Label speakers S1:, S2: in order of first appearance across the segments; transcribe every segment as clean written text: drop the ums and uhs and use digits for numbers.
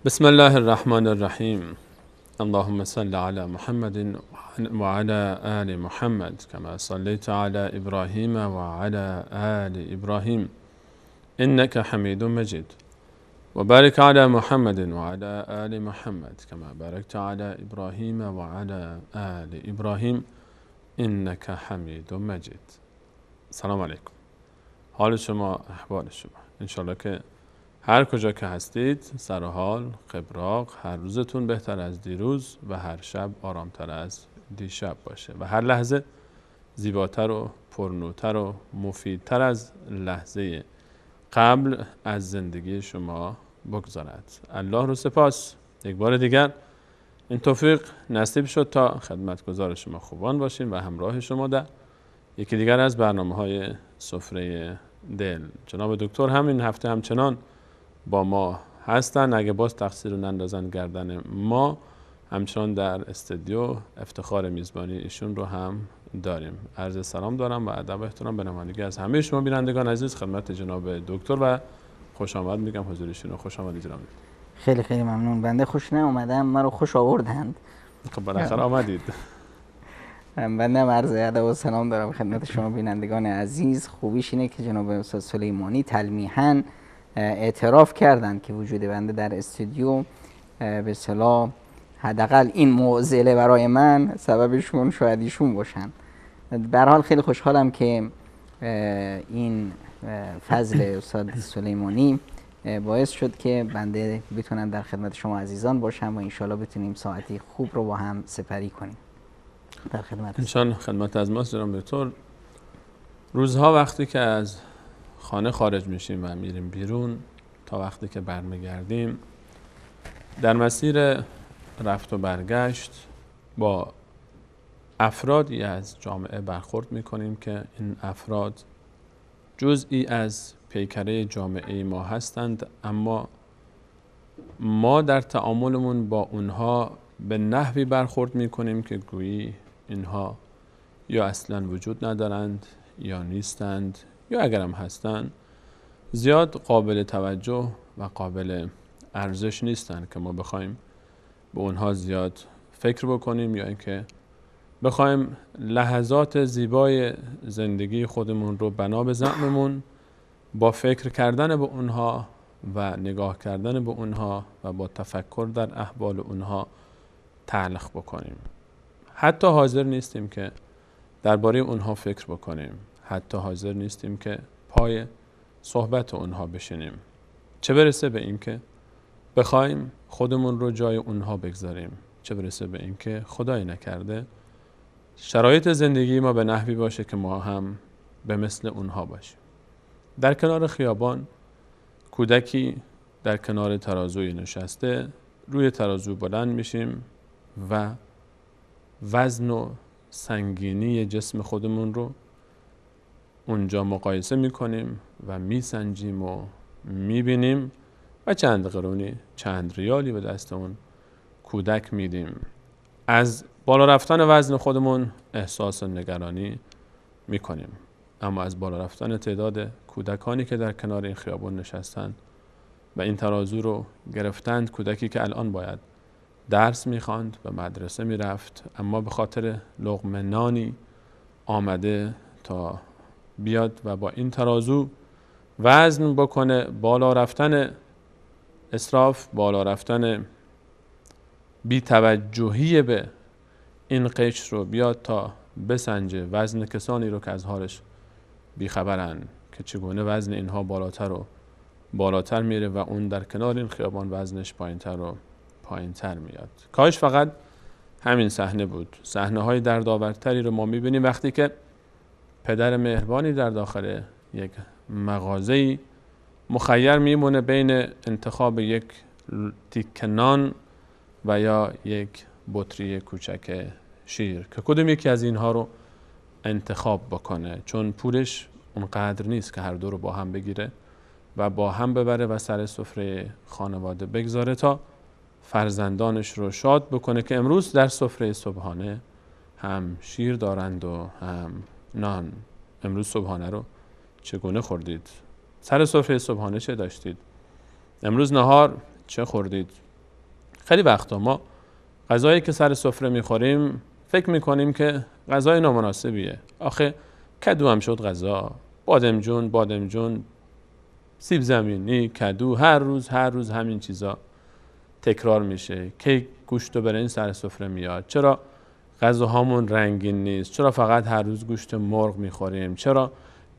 S1: بسم الله الرحمن الرحیم. اللهم صل على محمد وعلى آل محمد كما صليت على إبراهيم وعلى آل إبراهيم إنك حميد مجيد وبارك على محمد وعلى آل محمد كما باركت على إبراهيم وعلى آل إبراهيم إنك حميد مجيد. سلام علیکم. حال شما، احوال شما انشالله که هر کجا که هستید سر حال، قبراق، هر روزتون بهتر از دیروز و هر شب آرامتر از دیشب باشه و هر لحظه زیباتر و پرنورتر و مفیدتر از لحظه قبل از زندگی شما بگذارد. الله رو سپاس یک بار دیگر این توفیق نصیب شد تا خدمتگزار شما خوبان باشیم و همراه شما در یکی دیگر از برنامه‌های سفره دل. جناب دکتر همین هفته همچنان با ما هستن. اگه باز تقصیر رو نندازن گردن ما، همچنان در استودیو افتخار میزبانی ایشون رو هم داریم. عرض سلام دارم و ادب و احترام به نمایندگی از همه شما بینندگان عزیز خدمت جناب دکتر و خوش آمد میگم حضور ایشون رو. خوش آمدید جناب.
S2: خیلی خیلی ممنون. بنده خوش نیومدم، ما رو خوش آوردند.
S1: خب بالاخره آمدید.
S2: بنده هم عرض ادب و سلام دارم خدمت شما بینندگان عزیز. خوبیش اینه که جناب استاد سلیمانی تلمیحاً اعتراف کردند که وجود بنده در استودیو به اصطلاح حداقل این معضله برای من سببشون شاید ایشون باشن. به هر حال خیلی خوشحالم که این فضل استاد سلیمانی باعث شد که بنده بتونم در خدمت شما عزیزان باشم و انشالله بتونیم ساعتی خوب رو با هم سپری کنیم. در خدمت
S1: انشان خدمت از ماست جناب دکتر. روزها وقتی که از خانه خارج میشیم و میریم بیرون تا وقتی که برمیگردیم، در مسیر رفت و برگشت با افرادی از جامعه برخورد میکنیم که این افراد جزئی از پیکره جامعه ما هستند، اما ما در تعاملمون با اونها به نحوی برخورد میکنیم که گویی اینها یا اصلا وجود ندارند یا نیستند، یا اگرم هستند زیاد قابل توجه و قابل ارزش نیستند که ما بخوایم به اونها زیاد فکر بکنیم یا اینکه بخوایم لحظات زیبای زندگی خودمون رو بنا به زعممون با فکر کردن به اونها و نگاه کردن به اونها و با تفکر در احوال اونها تعلق بکنیم. حتی حاضر نیستیم که درباره اونها فکر بکنیم، حتی حاضر نیستیم که پای صحبت اونها بشینیم، چه برسه به این که بخوایم خودمون رو جای اونها بگذاریم، چه برسه به این که خدای نکرده شرایط زندگی ما به نحوی باشه که ما هم به مثل اونها باشیم. در کنار خیابان کودکی در کنار ترازوی نشسته، روی ترازو بلند میشیم و وزن و سنگینی جسم خودمون رو اونجا مقایسه میکنیم و میسنجیم و میبینیم و چند قرونی، چند ریالی به دست اون کودک میدیم. از بالا رفتن وزن خودمون احساس نگرانی میکنیم، اما از بالا رفتن تعداد کودکانی که در کنار این خیابون نشستند و این ترازو رو گرفتند، کودکی که الان باید درس میخواند و مدرسه میرفت، اما به خاطر لقمه نانی آمده تا بیاد و با این ترازو وزن بکنه. بالا رفتن اسراف، بالا رفتن بی‌توجهی به این قشر رو بیاد تا بسنجه وزن کسانی رو که از حالش بیخبرن که چگونه وزن اینها بالاتر و بالاتر میره و اون در کنار این خیابان وزنش پایینتر و پایینتر میاد. کاش فقط همین صحنه بود. صحنه‌های دردآورتری رو ما میبینیم وقتی که پدر مهربانی در داخل یک مغازه‌ای مخیر میمونه بین انتخاب یک تیکه نان و یا یک بطری کوچک شیر که کدوم یکی از اینها رو انتخاب بکنه، چون پولش اونقدر نیست که هر دو رو با هم بگیره و با هم ببره و سر سفره خانواده بگذاره تا فرزندانش رو شاد بکنه که امروز در سفره صبحانه هم شیر دارند و هم نان. امروز صبحانه رو چگونه خوردید؟ سر سفره صبحانه چه داشتید؟ امروز نهار چه خوردید؟ خیلی وقتا ما غذایی که سر سفره میخوریم فکر میکنیم که غذای نامناسبیه. آخه کدو هم شد غذا، بادمجون، سیب زمینی، کدو، هر روز همین چیزا تکرار میشه. کی گوشت و برنج سر سفره میاد؟ چرا غذاهامون رنگین نیست؟ چرا فقط هر روز گوشت مرغ میخوریم؟ چرا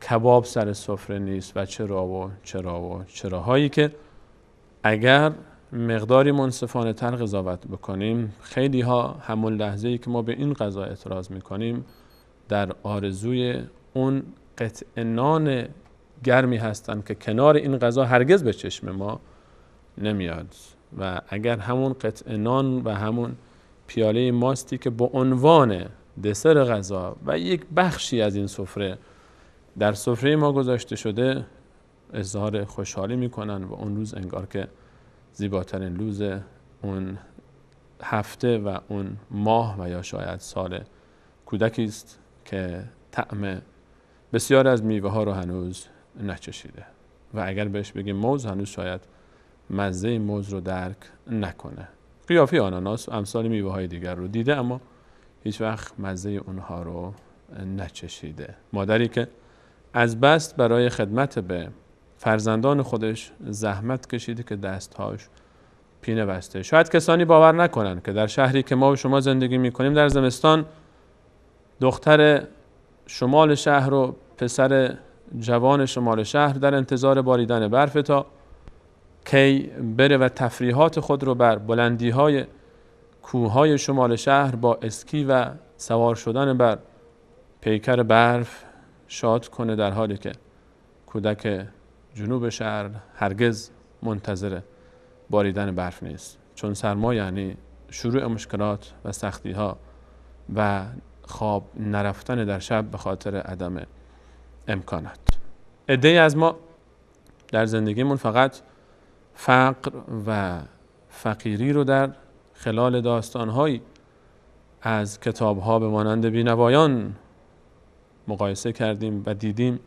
S1: کباب سر سفره نیست؟ و چراهایی که اگر مقداری منصفانه تر قضاوت بکنیم، خیلی ها همون لحظه‌ای که ما به این غذا اعتراض میکنیم در آرزوی اون قطعه نان گرمی هستند که کنار این غذا هرگز به چشم ما نمیاد. و اگر همون قطعه نان و همون پیاله ماستی که به عنوان دسر غذا و یک بخشی از این سفره در سفره ما گذاشته شده اظهار خوشحالی میکنن و اون روز انگار که زیباترین روز اون هفته و اون ماه و یا شاید سال کودکی است که طعم بسیار از میوه ها رو هنوز نچشیده و اگر بهش بگیم موز هنوز شاید مزه موز رو درک نکنه. قیافه آناناس و امثال میوه های دیگر رو دیده اما هیچ وقت مزه اونها رو نچشیده. مادری که از بس برای خدمت به فرزندان خودش زحمت کشیده که دستهاش پینه بسته. شاید کسانی باور نکنن که در شهری که ما و شما زندگی میکنیم در زمستان دختر شمال شهر و پسر جوان شمال شهر در انتظار باریدن برف تا کی بره و تفریحات خود رو بر بلندی‌های کوههای شمال شهر با اسکی و سوار شدن بر پیکر برف شاد کنه، در حالی که کودک جنوب شهر هرگز منتظر باریدن برف نیست، چون سرما یعنی شروع مشکلات و سختی‌ها و خواب نرفتن در شب به خاطر عدم امکانات. عده‌ای از ما در زندگیمون فقط فقر و فقیری رو در خلال داستان‌هایی از کتاب‌ها به مانند بینوایان مقایسه کردیم و دیدیم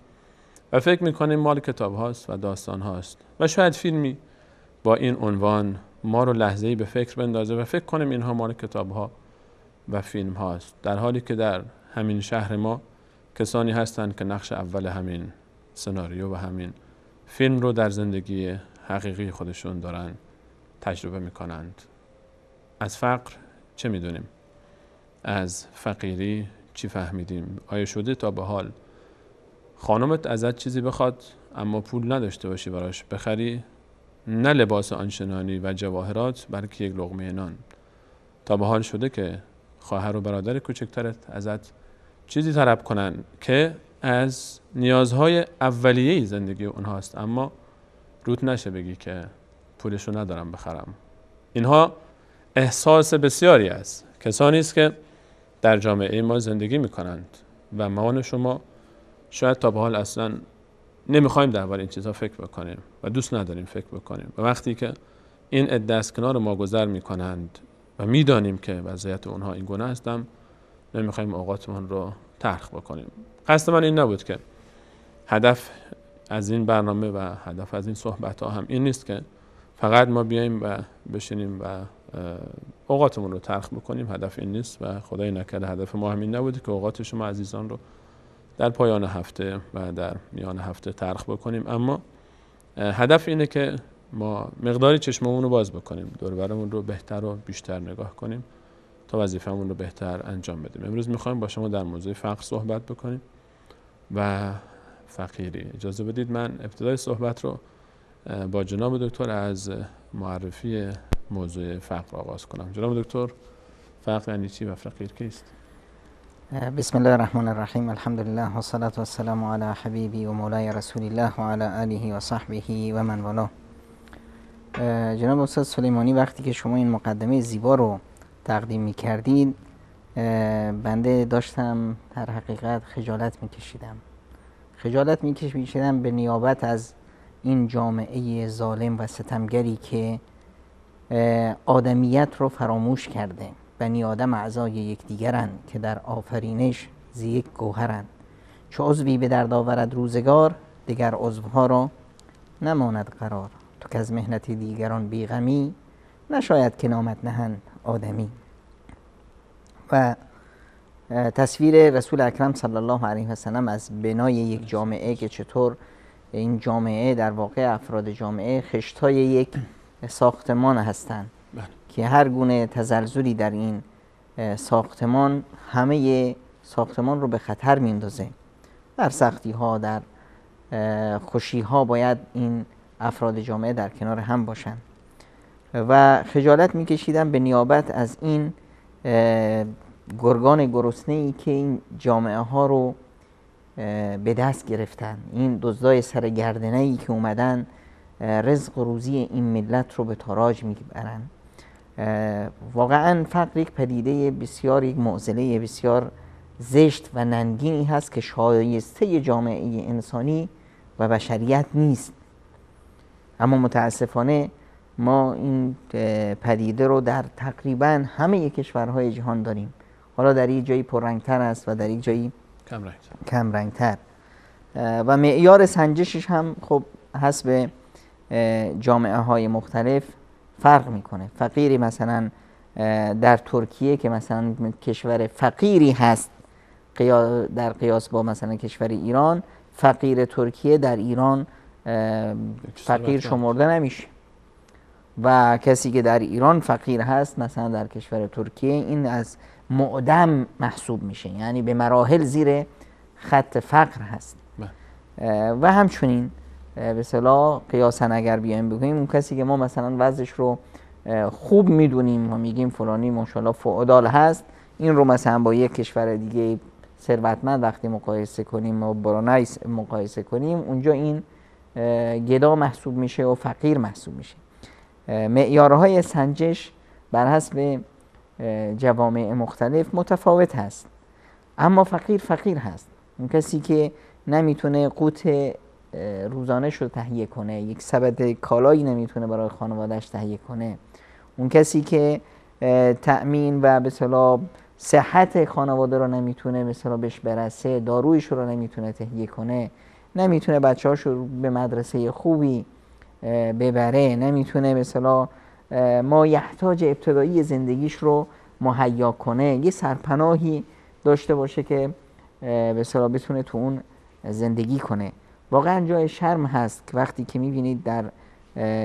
S1: و فکر می‌کنیم مال کتاب هاست و داستان هاست و شاید فیلمی با این عنوان ما رو لحظه‌ای به فکر بندازه و فکر کنیم اینها مال کتاب ها و فیلم هاست، در حالی که در همین شهر ما کسانی هستند که نقش اول همین سناریو و همین فیلم رو در زندگی حقیقی خودشون دارن تجربه میکنند. از فقر چه میدونیم؟ از فقیری چی فهمیدیم؟ آیا شده تا به حال خانمت ازت چیزی بخواد اما پول نداشته باشی براش بخری؟ نه لباس آنچنانی و جواهرات، بلکه یک لقمه نان. تا به حال شده که خواهر و برادر کوچکترت ازت چیزی طلب کنن که از نیازهای اولیه زندگی اونهاست اما روت نشه بگی که پولشو ندارم بخرم؟ اینها احساس بسیاری است کسانی است که در جامعه ما زندگی میکنند و ما و شما شاید تا به حال اصلا نمیخوایم درباره این چیزها فکر بکنیم و دوست نداریم فکر بکنیم و وقتی که این عده از کنار ما گذر میکنند و میدانیم که وضعیت اونها این گونه هستم نمیخوایم اوقاتمون رو تلخ بکنیم. قصد من این نبود که هدف از این برنامه و هدف از این صحبت ها هم این نیست که فقط ما بیاییم و بشینیم و اوقاتمون رو تلخ بکنیم. هدف این نیست و خدای نکرده هدف ما همین نبوده که اوقات شما عزیزان رو در پایان هفته و در میان هفته تلخ بکنیم، اما هدف اینه که ما مقداری چشممون رو باز بکنیم، دور و برمون رو بهتر و بیشتر نگاه کنیم تا وظیفه‌مون رو بهتر انجام بدیم. امروز می‌خوایم با شما در موضوع فقر صحبت بکنیم و فقیری. اجازه بدید من ابتدای صحبت رو با جناب دکتر از معرفی موضوع فقر آغاز کنم. جناب دکتر، فقر یعنی چی و فقیر کیست؟
S2: بسم الله الرحمن الرحیم. الحمدلله و الصلاة و السلام علی حبیبی و مولای رسول الله و علی آله و صحبه و من والاه. جناب استاد سلیمانی، وقتی که شما این مقدمه زیبا رو تقدیم می کردید بنده داشتم در حقیقت خجالت می کشیدم به نیابت از این جامعه ظالم و ستمگری که آدمیت رو فراموش کرده. بنی آدم اعضای یکدیگرند که در آفرینش ز یک گوهرند. چو عضوی به درد آورد روزگار، دیگر عضوها را نماند قرار. تو که از محنت دیگران بیغمی، نشاید که نامت نهند آدمی. و تصویر رسول اکرم صلی الله علیه و سلم از بنای یک جامعه که چطور این جامعه در واقع افراد جامعه خشتای یک ساختمان هستند که هر گونه تزلزلی در این ساختمان همه ساختمان رو به خطر میندازه. در سختی ها، در خوشی ها باید این افراد جامعه در کنار هم باشند و خجالت میکشیدن به نیابت از این گرگان گرسنه‌ای که این جامعه ها رو به دست گرفتن، این دزدای سرگردنه‌ای که اومدن رزق و روزی این ملت رو به تاراج میبرن. واقعا فقر یک پدیده بسیار، یک معضله بسیار زشت و ننگینی هست که شایسته جامعه انسانی و بشریت نیست. اما متاسفانه ما این پدیده رو در تقریبا همه کشورهای جهان داریم. حالا در یک جایی پررنگتر است و در یک جایی کم رنگتر و معیار سنجشش هم خب حسب جامعه های مختلف فرق میکنه. فقیری مثلا در ترکیه که مثلا کشور فقیری هست در قیاس با مثلا کشور ایران، فقیر ترکیه در ایران فقیر شمرده نمیشه و کسی که در ایران فقیر هست مثلا در کشور ترکیه این از معدم محسوب میشه، یعنی به مراحل زیر خط فقر هست. و همچنین به اصطلاح قیاساً اگر بیایم بگوییم اون کسی که ما مثلا وضعش رو خوب میدونیم و میگیم فلانی ماشاءالله فئودال هست، این رو مثلا با یک کشور دیگه ثروتمند وقتی مقایسه کنیم و برونای مقایسه کنیم اونجا این گدا محسوب میشه و فقیر محسوب میشه. معیارهای سنجش بر حسب جوامع مختلف متفاوت هست، اما فقیر هست. اون کسی که نمیتونه قوت روزانه‌اش رو تهیه کنه، یک سبد کالایی نمیتونه برای خانواده‌اش تهیه کنه، اون کسی که تأمین و به اصطلاح صحت خانواده رو نمیتونه مثلا بهش برسه، دارویش رو نمیتونه تهیه کنه، نمیتونه بچه‌هاش رو به مدرسه خوبی ببره، نمیتونه مثلا ما یحتاج ابتدایی زندگیش رو مهیا کنه، یه سرپناهی داشته باشه که به اصطلاح بتونه تو اون زندگی کنه. واقعا جای شرم هست که وقتی که میبینید در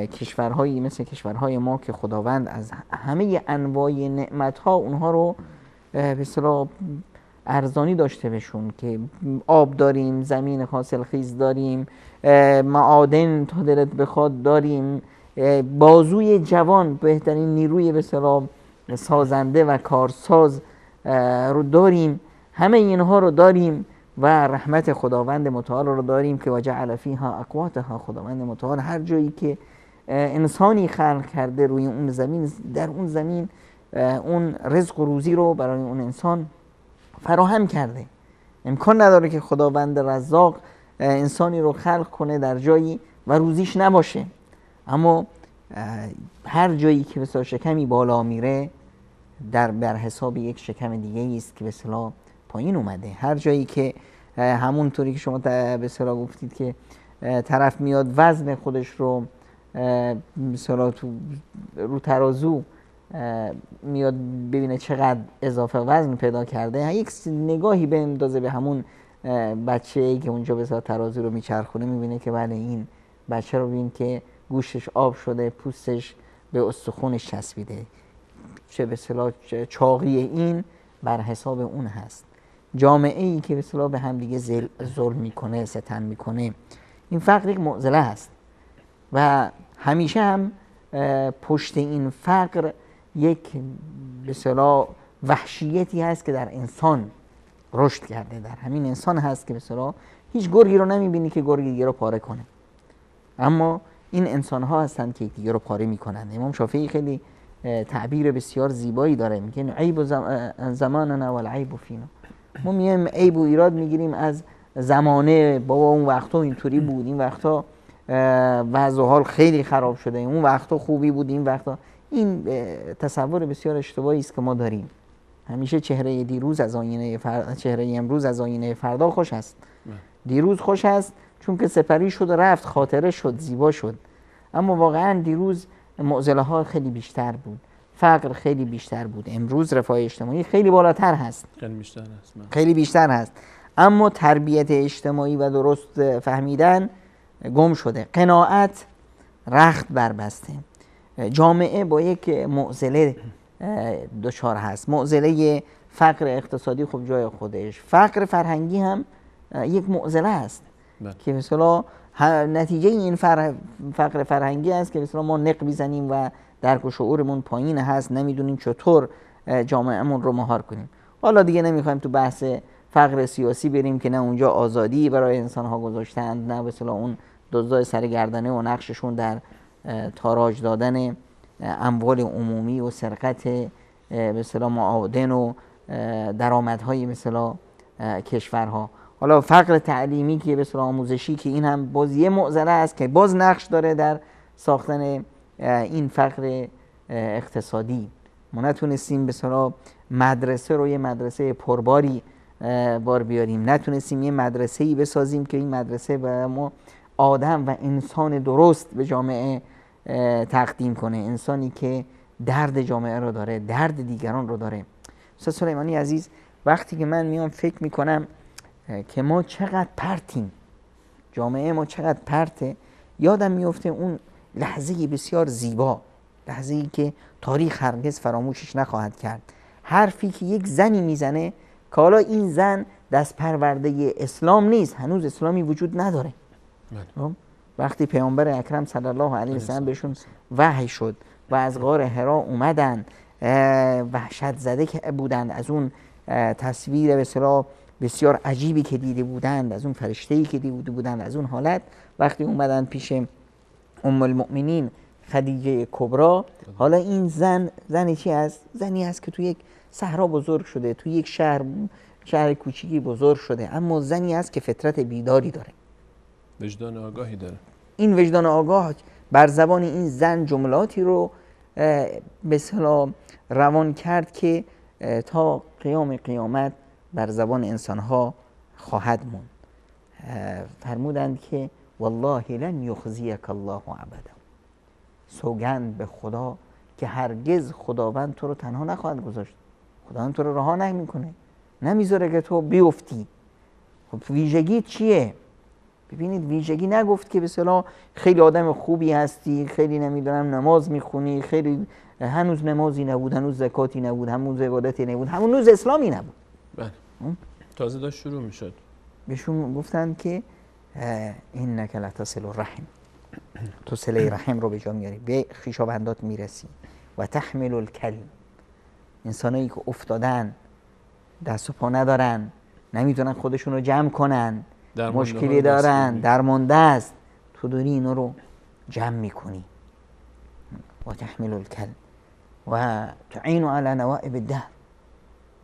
S2: کشورهایی مثل کشورهای ما که خداوند از همه انواع نعمتها اونها رو به اصطلاح ارزانی داشته بشون، که آب داریم، زمین حاصلخیز داریم، معادن تا دلت بخواد داریم، بازوی جوان، بهترین نیروی به اصطلاح سازنده و کارساز رو داریم، همه اینها رو داریم و رحمت خداوند متعال رو داریم که وجعل فیها اقواتها. خداوند متعال هر جایی که انسانی خلق کرده روی اون زمین، در اون زمین اون رزق و روزی رو برای اون انسان فراهم کرده. امکان نداره که خداوند رزاق انسانی رو خلق کنه در جایی و روزیش نباشه. اما هر جایی که مثلا شکمی بالا میره بر حساب یک شکم دیگه است که به اصطلاح پایین اومده. هر جایی که همونطوری که شما به اصطلاح گفتید که طرف میاد وزن خودش رو مثلا رو ترازو میاد ببینه چقدر اضافه وزن پیدا کرده، یک نگاهی بندازه به همون بچه‌ای که اونجا به اصطلاح ترازو رو میچرخونه، میبینه که بله این بچه رو ببین که گوشتش آب شده، پوستش به استخونش چسبیده، چه به اصطلاح چاقی این بر حساب اون هست. جامعه ای که به اصطلاح به هم دیگه ظلم میکنه، ستم میکنه، این فقر یک معضله است و همیشه هم پشت این فقر یک به اصطلاح وحشیتی هست که در انسان رشد کرده. در همین انسان هست که به اصطلاح هیچ گرگی رو نمیبینی که گرگ دیگه رو پاره کنه، اما این انسان ها هستند که دیگه رو پاره میکنن. امام شافعی خیلی تعبیر بسیار زیبایی داره، میگه عیب زماننا والعیب فینا. ما میایم عیب و ایراد میگیریم از زمانه، بابا اون وقتا اینطوری بود، این وقتا وضع و حال خیلی خراب شده، اون وقتا خوبی بود، این وقتا. این تصور بسیار اشتباهی است که ما داریم. همیشه چهره دیروز از آینه چهره امروز از آینه فردا خوش است. دیروز خوش است چون که سپری شد و رفت، خاطره شد، زیبا شد. اما واقعا دیروز معضله ها خیلی بیشتر بود، فقر خیلی بیشتر بود. امروز رفاه اجتماعی خیلی بالاتر هست، خیلی بیشتر هست، اما تربیت اجتماعی و درست فهمیدن گم شده. قناعت رخت بربسته. جامعه با یک معضله دچار هست، معضله فقر اقتصادی. خب جای خودش، فقر فرهنگی هم یک معضله است که مثلا نتیجه این فقر فرهنگی است که مثلا ما نق میزنیم و درک و شعورمون پایین هست، نمیدونیم چطور جامعهمون رو مهار کنیم. حالا دیگه نمیخوایم تو بحث فقر سیاسی بریم که نه اونجا آزادی برای انسان ها گذاشتند، نه مثلا اون دزدای سرگردنه و نقششون در تاراج دادن اموال عمومی و سرقت مثلا معادن و درآمدهای مثلا کشورها. حالا فقر تعلیمی که مثلا آموزشی که این هم باز یه معضله است که باز نقش داره در ساختن این فقر اقتصادی. ما نتونستیم مثلا مدرسه رو یه مدرسه پرباری بار بیاریم، نتونستیم یه مدرسه‌ای بسازیم که این مدرسه به ما آدم و انسان درست به جامعه تقدیم کنه، انسانی که درد جامعه رو داره، درد دیگران رو داره. استاد سلیمانی عزیز، وقتی که من میام فکر میکنم که ما چقدر پرتیم، جامعه ما چقدر پرته، یادم میفته اون لحظه‌ای بسیار زیبا، لحظه‌ای که تاریخ هرگز فراموشش نخواهد کرد. حرفی که یک زنی میزنه که حالا این زن دست پرورده اسلام نیست، هنوز اسلامی وجود نداره. وقتی پیامبر اکرم صلی الله علیه و سلم بهشون وحی شد و از غار حرا اومدن، وحشت زده که بودند از اون تصویر به اصطلاح بسیار عجیبی که دیده بودند، از اون فرشته‌ای که دیده بودند، از اون حالت. وقتی اومدن پیش ام المؤمنین خدیجه کبرا، حالا این زنی چی است؟ زنی است که تو یک صحرا بزرگ شده، تو یک شهر کوچیکی بزرگ شده، اما زنی است که فطرت بیداری داره،
S1: وجدان آگاهی داره.
S2: این وجدان آگاه بر زبان این زن جملاتی رو به اصطلاح روان کرد که تا قیام قیامت بر زبان انسانها خواهد موند. فرمودند که والله لن یخزیک الله ابدا، سوگند به خدا که هرگز خداوند تو رو تنها نخواهد گذاشت، خداوند تو رو رها نمیکنه، نمیذاره که تو بیفتی. خب ویژگی چیه؟ ببینید ویژگی نگفت که به اصطلاح خیلی آدم خوبی هستی، خیلی نمیدونم نماز میخونی، خیلی هنوز نمازی نبود، هنوز زکاتی نبود، هنوز عبادتی نبود، هنوز اسلامی نبود.
S1: بله. تازه داشت شروع میشد.
S2: بهشون گفتن که اینک لتصل الرحم، تو صله رحم رو به جا میاری، به خویشاوندات میرسی. و تحمل الکل، انسانایی که افتادن، دست و پا ندارن، نمیتونن خودشون رو جمع کنن، مشکلی دارن، درمانده است، تو داری اینا رو جمع میکنی. و تحمل الکل و تعین علی نوائب الدهر،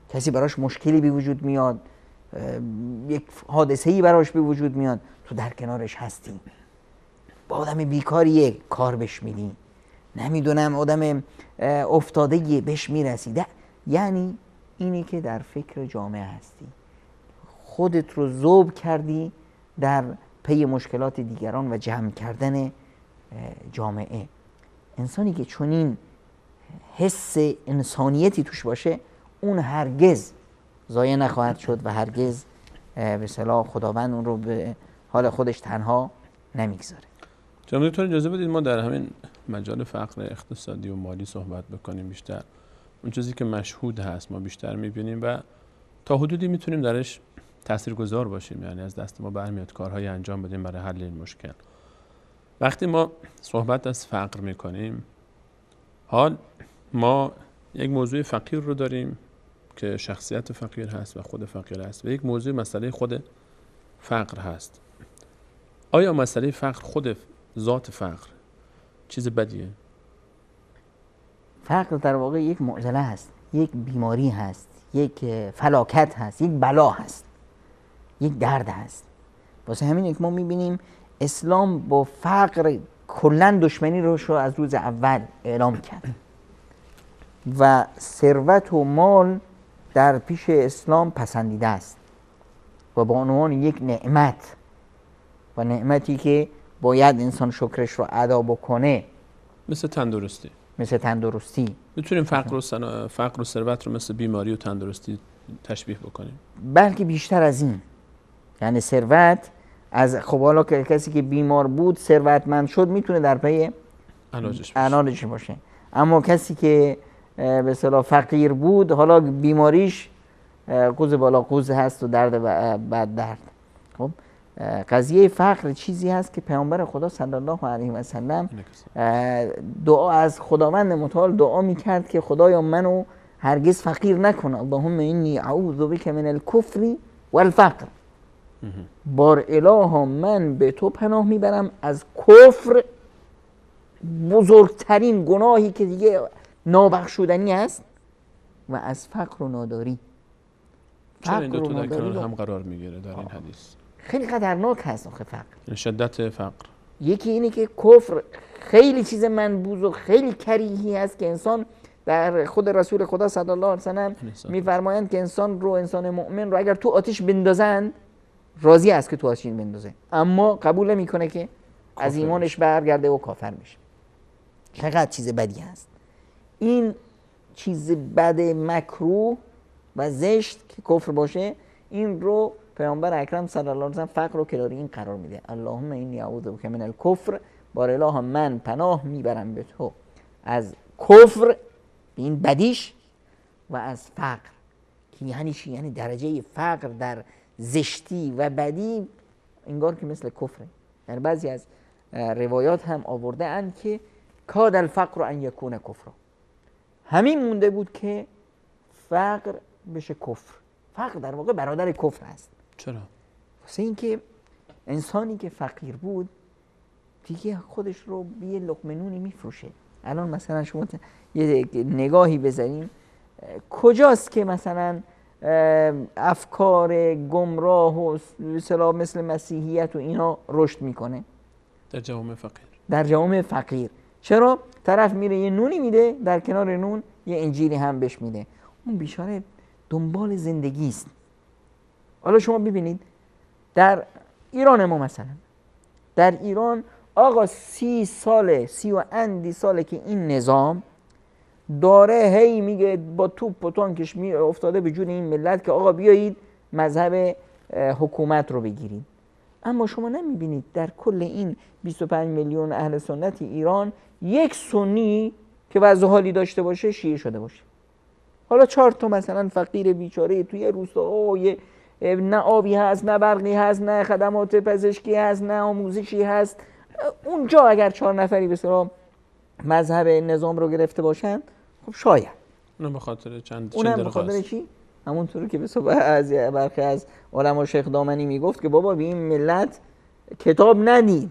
S2: کسی براش مشکلی به وجود میاد، یک حادثه‌ای براش به وجود میاد، تو در کنارش هستی. با آدم بیکاریه کار بهش میدی، نمیدونم آدم افتادگیه بهش میرسی. یعنی اینی که در فکر جامعه هستی، خودت رو ذوب کردی در پی مشکلات دیگران و جمع کردن جامعه. انسانی که چنین حس انسانیتی توش باشه، اون هرگز ضایع نخواهد شد و هرگز به اصطلاح خداوند اون رو به حال خودش تنها نمیگذاره.
S1: جناب دکتر اجازه بدید ما در همین مجال فقر اقتصادی و مالی صحبت بکنیم بیشتر. اون چیزی که مشهود هست ما بیشتر میبینیم و تا حدودی میتونیم درش تاثیرگذار باشیم، یعنی از دست ما برمیاد کارهای انجام بدیم برای حل این مشکل. وقتی ما صحبت از فقر میکنیم، حال ما یک موضوع فقیر رو داریم که شخصیت فقیر هست و خود فقیر هست و یک موضوع مسئله خود فقر هست. آیا مسئله فقر خود ذات فقر چیز بدیه؟
S2: فقر در واقع یک معضله هست، یک بیماری هست، یک فلاکت هست، یک بلا هست، یک درد هست. واسه همین ما میبینیم اسلام با فقر کلن دشمنی رو از روز اول اعلام کرد و ثروت و مال در پیش اسلام پسندیده است و با عنوان یک نعمت و نعمتی که باید انسان شکرش رو ادا بکنه
S1: مثل تندرستی.
S2: مثل تندرستی.
S1: میتونیم فقر و ثروت رو مثل بیماری و تندرستی تشبیه بکنیم؟
S2: بلکه بیشتر از این. یعنی ثروت از خب حالا که کسی که بیمار بود ثروتمند شد میتونه در پی علاجش باشه. اما کسی که به اصطلاح فقیر بود حالا بیماریش قوز بالا قوز هست و درد بعد درد. خب قضیه فقر چیزی هست که پیامبر خدا صلی الله علیه و سلم دعا از خداوند متعال دعا میکرد که خدایا منو هرگز فقیر نکن. اللهم انی اعوذ بک من الکفر والفقر. بار الها من به تو پناه میبرم از کفر، بزرگترین گناهی که دیگه نابخشودنی است، و از فقر و ناداری.
S1: چرا این دو تا در کنار هم قرار میگیره در این حدیث؟
S2: خیلی خطرناک هست آخه فقر.
S1: شدت فقر.
S2: یکی اینه که کفر خیلی چیز منبوذ و خیلی کریهی هست که انسان در خود رسول خدا صلی الله علیه و سلم میفرمایند که انسان مؤمن رو اگر تو آتش بندازند راضی است که تو آتش بندازه، اما قبول نمیکنه که از ایمانش برگرده و کافر میشه. چقدر چیز بدی هست این، چیز بد مکروه و زشت که کفر باشه. این رو پیامبر اکرم صلی الله علیه و سلم فقر رو کنار این قرار میده. اللهم انی اعوذ بک من الکفر، بار اله من پناه میبرم به تو از کفر این بدیش و از فقر. که یعنی چی؟ یعنی درجه فقر در زشتی و بدی انگار که مثل کفره. در بعضی از روایات هم آورده اند که کاد الفقر ان یکون کفر. همین مونده بود که فقر بشه کفر. فقر در واقع برادر کفر است.
S1: چرا؟
S2: واسه اینکه انسانی که فقیر بود دیگه خودش رو به یه لقمه نونی میفروشه. الان مثلا شما یه نگاهی بذاریم کجاست که مثلا افکار گمراه و مثل مسیحیت و اینا رشد میکنه؟
S1: در جوامع فقیر.
S2: در جوامع فقیر. چرا؟ طرف میره یه نونی میده، در کنار نون یه انجیلی هم بهش میده. اون بیچاره دنبال زندگی است. حالا شما ببینید در ایران ما مثلا، در ایران آقا 30 و اندی ساله که این نظام داره هی میگه با توپ و تانکش افتاده به جون این ملت که آقا بیایید مذهب حکومت رو بگیرید. اما شما نمیبینید در کل این 25 میلیون اهل سنت ایران یک سنی که وضع حالی داشته باشه شیعه شده باشه. حالا 4 تا مثلا فقیر بیچاره توی روستا نه آبی هست، نه برقی هست، نه خدمات پزشکی هست، نه آموزشی هست، اونجا اگر 4 نفری به اصطلاح مذهب نظام رو گرفته باشن، خب شاید
S1: اونم به خاطر چند
S2: به خاطر چی؟ همونطوری که به صبح از برخی از علما شیخ دامنی میگفت که بابا به این ملت کتاب ندید،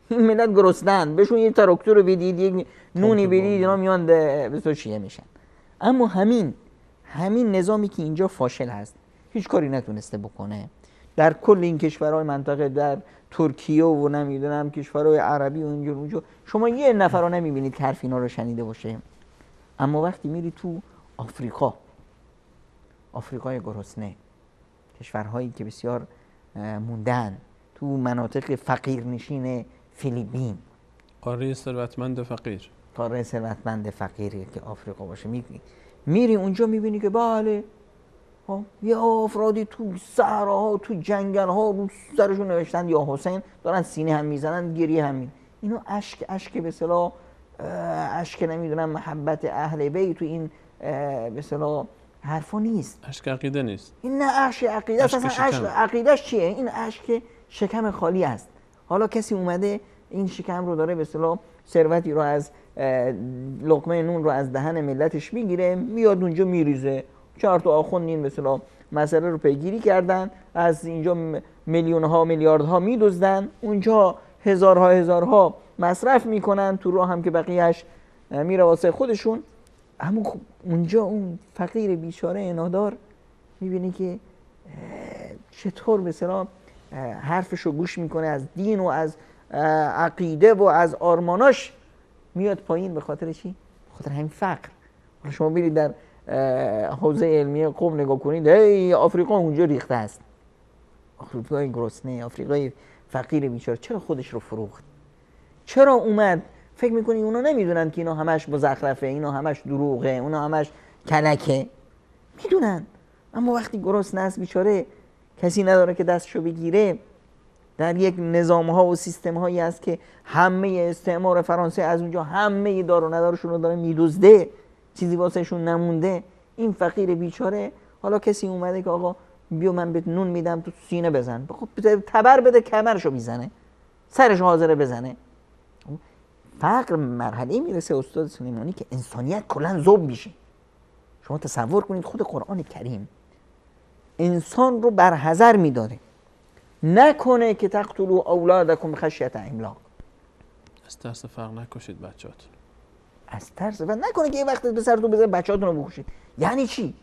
S2: این ملت گرسنه‌اند، بهشون یه تراکتور رو بدید، یک نونی بدید، اینا میان به تو چیه میشن. اما همین نظامی که اینجا فاشل هست، هیچ کاری نتونسته بکنه در کل این کشورهای منطقه، در ترکیه و نمیدونم کشورهای عربی و اونجا شما یه نفر رو نمیبینید که حرف اینا رو شنیده باشه. اما وقتی میری تو آفریقای گرسنه، کشورهایی که بسیار موندن، تو مناطق فقیرنشین فیلیپین،
S1: قاره ثروتمند
S2: فقیری که آفریقا باشه، میری اونجا میبینی که بله یه افرادی تو صحراها تو جنگل‌ها رو سرشون نوشتن یا حسین، دارن سینه هم میزنن، گریه هم میزنن. اینو اشک به اصطلاح اشک نمیدونم محبت اهل بیت تو این به اصطلاح حرفا نیست.
S1: اشک عقیده نیست.
S2: این نه اشک عقیده است. اصلا اشک عقیدهش چیه؟ این اشک شکم خالی است. حالا کسی اومده این شکم رو داره به اصطلاح ثروتی رو از لقمه نون رو از دهن ملتش میگیره، میاد اونجا میریزه. 4 تا آخوند این مثلا مسئله رو پیگیری کردن، از اینجا میلیون‌ها میلیاردها میدزدن، اونجا هزارها مصرف میکنن، تو راه هم که بقیهش میره واسه خودشون. اما اونجا اون فقیر بیچاره نادار میبینی که چطور مثلا حرفش رو گوش میکنه از دین و از عقیده و از آرماناش میاد پایین. به خاطر چی؟ به خاطر همین فقر. شما برید در حوزه علمی قم نگاه کنید، هی آفریقا اونجا ریخته است. آفریقای گرسنه، آفریقای فقیر بیچاره چرا خودش رو فروخت؟ چرا اومد فکر میکنی اونا نمیدونن که اینا همش مزخرفه، اینا همش دروغه، اونا همش کلکه؟ میدونن. اما وقتی گرسنه است بیچاره، کسی نداره که دستشو بگیره، در یک نظام ها و سیستم هایی هست که همه استعمار فرانسه از اونجا همه دار و ندارشون رو داره میدزده، چیزی واسهشون نمونده. این فقیر بیچاره حالا کسی اومده که آقا بیا من بهت نون میدم تو سینه بزن، خب تبر بده کمرشو میزنه، سرش حاضره بزنه. فقر مرحله میرسه استاد سلیمانی که انسانیت کلا ذوب میشه. شما تصور کنید خود قرآن کریم انسان رو برحذر میداره نکنه که تقتلوا اولادکم خشیة املاق،
S1: از ترس فقر نکشید بچه‌هاتون،
S2: از ترس و نکنه که یه وقت به سرتون بزنید بچه‌هاتون رو بکشید. یعنی چی؟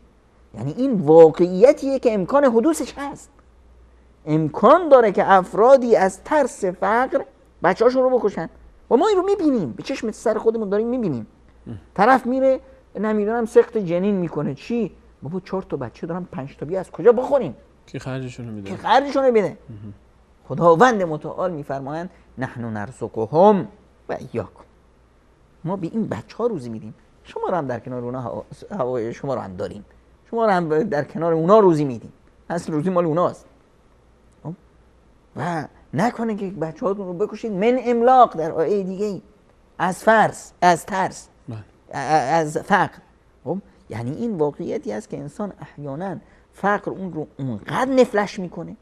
S2: یعنی این واقعیتیه که امکان حدوثش هست. امکان داره که افرادی از ترس فقر بچه‌هاشون رو بکشن و ما این رو میبینیم، به چشم سر خودمون داریم میبینیم. طرف میره نمیدونم سقط جنین میکنه، چی؟ بابا 4 تا بچه دارم 5 تا بیا از کجا بخوریم؟
S1: کی خرجشون میده؟
S2: کی خرجشون میده؟ خداوند متعال میفرمایند نحن نرزقهم و ایاکم، ما به این بچه‌ها روزی میدیم، شما رو هم در کنار اونها هوای شما رو هم داریم، شما رو هم در کنار اونا روزی میدیم، اصل روزی مال اوناست. و نکنه که بچه‌هاتون رو بکشید من املاق، در آیه دیگه از فرض، از ترس، از فقر. خب یعنی این واقعیتی است که انسان احیانا فقر اون رو اونقدر نفلش میکنه،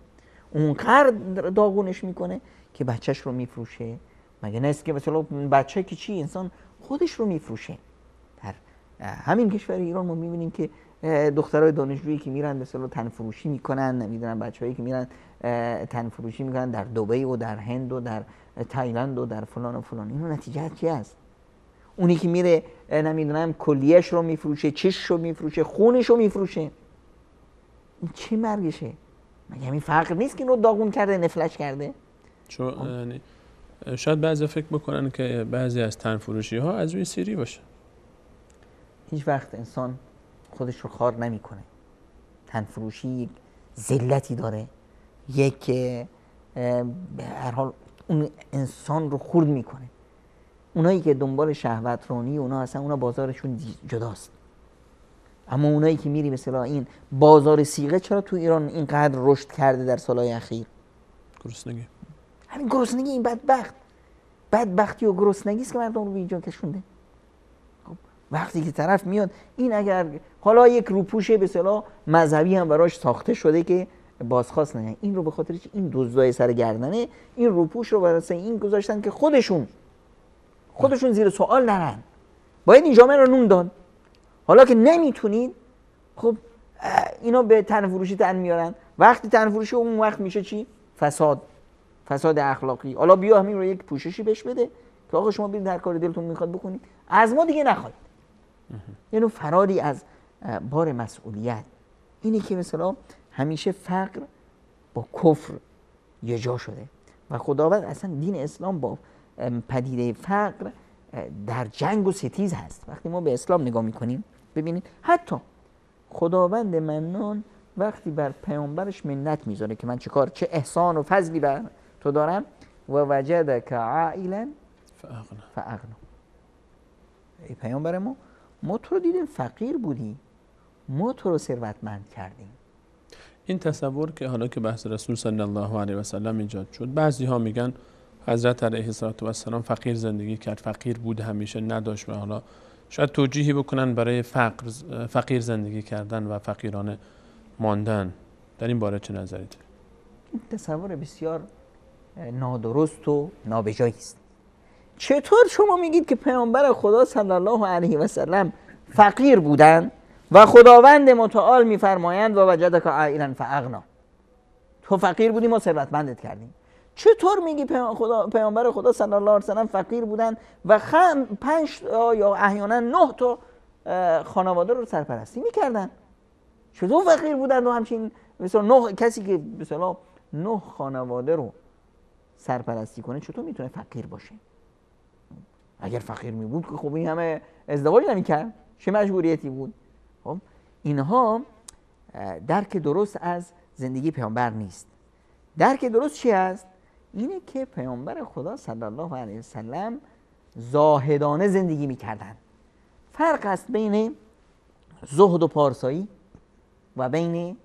S2: اونقدر داغونش میکنه که بچهش رو میفروشه. مگه نیست که مثلا بچه که چی؟ انسان خودش رو میفروشه. در همین کشور ایران ما میبینیم که دخترای دانشجویی که میرن مثلا تن فروشی میکنن، نمیدونم بچه‌هایی که میرن تن فروشی میکنن در دبی و در هند و در تایلند و در فلان و فلان. اینو نتیجه چی است؟ اونی که میره نمیدونم کلیهش رو میفروشه، چشش رو میفروشه، خونش رو میفروشه، این چه مرگشه؟ مگه همین فقر نیست که اینو داغون کرده، نفلش کرده؟
S1: یعنی شاید بعضی فکر بکنن که بعضی از تن فروشی ها از روی سیری باشه.
S2: هیچ وقت انسان خودش رو خوار نمیکنه. تن فروشی یک ذلتی داره، یک به هر حال اون انسان رو خرد میکنه. اونایی که دنبال شهوت رانی اونا اصلا اونا بازارشون جداست. اما اونایی که میری مثلا این بازار صیغه چرا تو ایران اینقدر رشد کرده در سالهای اخیر؟
S1: گرسنگی.
S2: همین گرسنگی، این بدبختی و گرسنگی است که مردم رو به اینجا کشونده. خب وقتی که طرف میاد این اگر حالا یک روپوش به اصطلاح مذهبی هم براش ساخته شده که بازخواست نه، این رو به خاطر این دزدای سر گردنه این روپوش رو برای این گذاشتن که خودشون زیر سوال نرن. باید این جامعه رو نون داد. حالا که نمیتونید، خب اینا به تن فروشی تن میارن. وقتی تن فروشی اون وقت میشه چی؟ فساد اخلاقی. حالا بیا همین رو یک پوششی بهش بده که آقا شما برید هر کاری دلتون میخواد بکنید، از ما دیگه نخواید. یعنی فراری از بار مسئولیت. اینی که مثلا همیشه فقر با کفر یه جا شده و خداوند اصلا دین اسلام با پدیده فقر در جنگ و ستیز هست. وقتی ما به اسلام نگاه میکنیم ببینید حتی خداوند منان وقتی بر پیامبرش منت میذاره که من چه احسان و فضلی بر تو دارم، و وجدک عائلا فاغنا. ای پیامبر ما تو رو دیدیم فقیر بودی، ما تو رو ثروتمند کردیم.
S1: این تصور که حالا که بحث رسول صلی الله علیه و سلم ایجاد شد، بعضی ها میگن حضرت علیه السلام فقیر زندگی کرد، فقیر بود همیشه، نداشت و حالا شاید توجیهی بکنن برای فقیر زندگی کردن و فقیرانه ماندن. در این باره چه نظری دارید؟
S2: این تصور بسیار نادرست و نابجایی است. چطور شما میگید که پیامبر خدا صلی الله علیه و سلم فقیر بودند و خداوند متعال میفرمایند و وجدک عائلا فاغنا؟ تو فقیر بودی ما ثروتمندت کردیم. چطور میگی پیامبر خدا صلی الله علیه و سلم فقیر بودن و 5 یا احیانا 9 تا خانواده رو سرپرستی میکردن؟ چطور فقیر بودن و همچین مثلا 9 کسی که مثلا 9 خانواده رو سرپرستی کنه چطور میتونه فقیر باشه؟ اگر فقیر میبود که خب این همه ازدواج نمیکرد، چه مجبوریتی بود؟ خب اینها درک درست از زندگی پیامبر نیست. درک درست چی است؟ اینه که پیامبر خدا صلی الله علیه و سلم زاهدانه زندگی میکردن. فرق است بین زهد و پارسایی و بین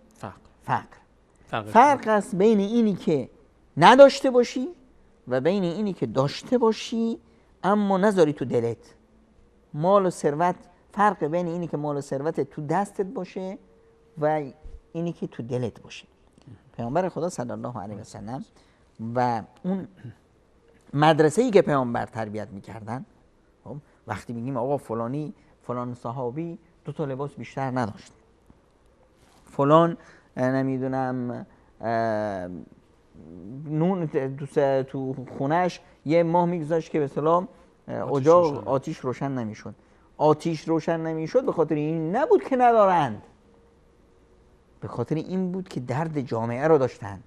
S2: فقر. فرق است بین اینی که نداشته باشی و بین اینی که داشته باشی اما نذاری تو دلت. مال و ثروت، فرق بین اینی که مال و ثروت تو دستت باشه و اینی که تو دلت باشه. پیامبر خدا صلی الله علیه و سلم و اون مدرسه‌ای که پیامبر تربیت می‌کردن، وقتی میگیم آقا فلان صحابی 2 تا لباس بیشتر نداشت، فلان نمیدونم نون تو خونش یه ماه میگذاشت که به اصطلاح اجاق آتیش روشن نمیشد. آتیش روشن نمیشد به خاطر این نبود که ندارند، به خاطر این بود که درد جامعه رو داشتن،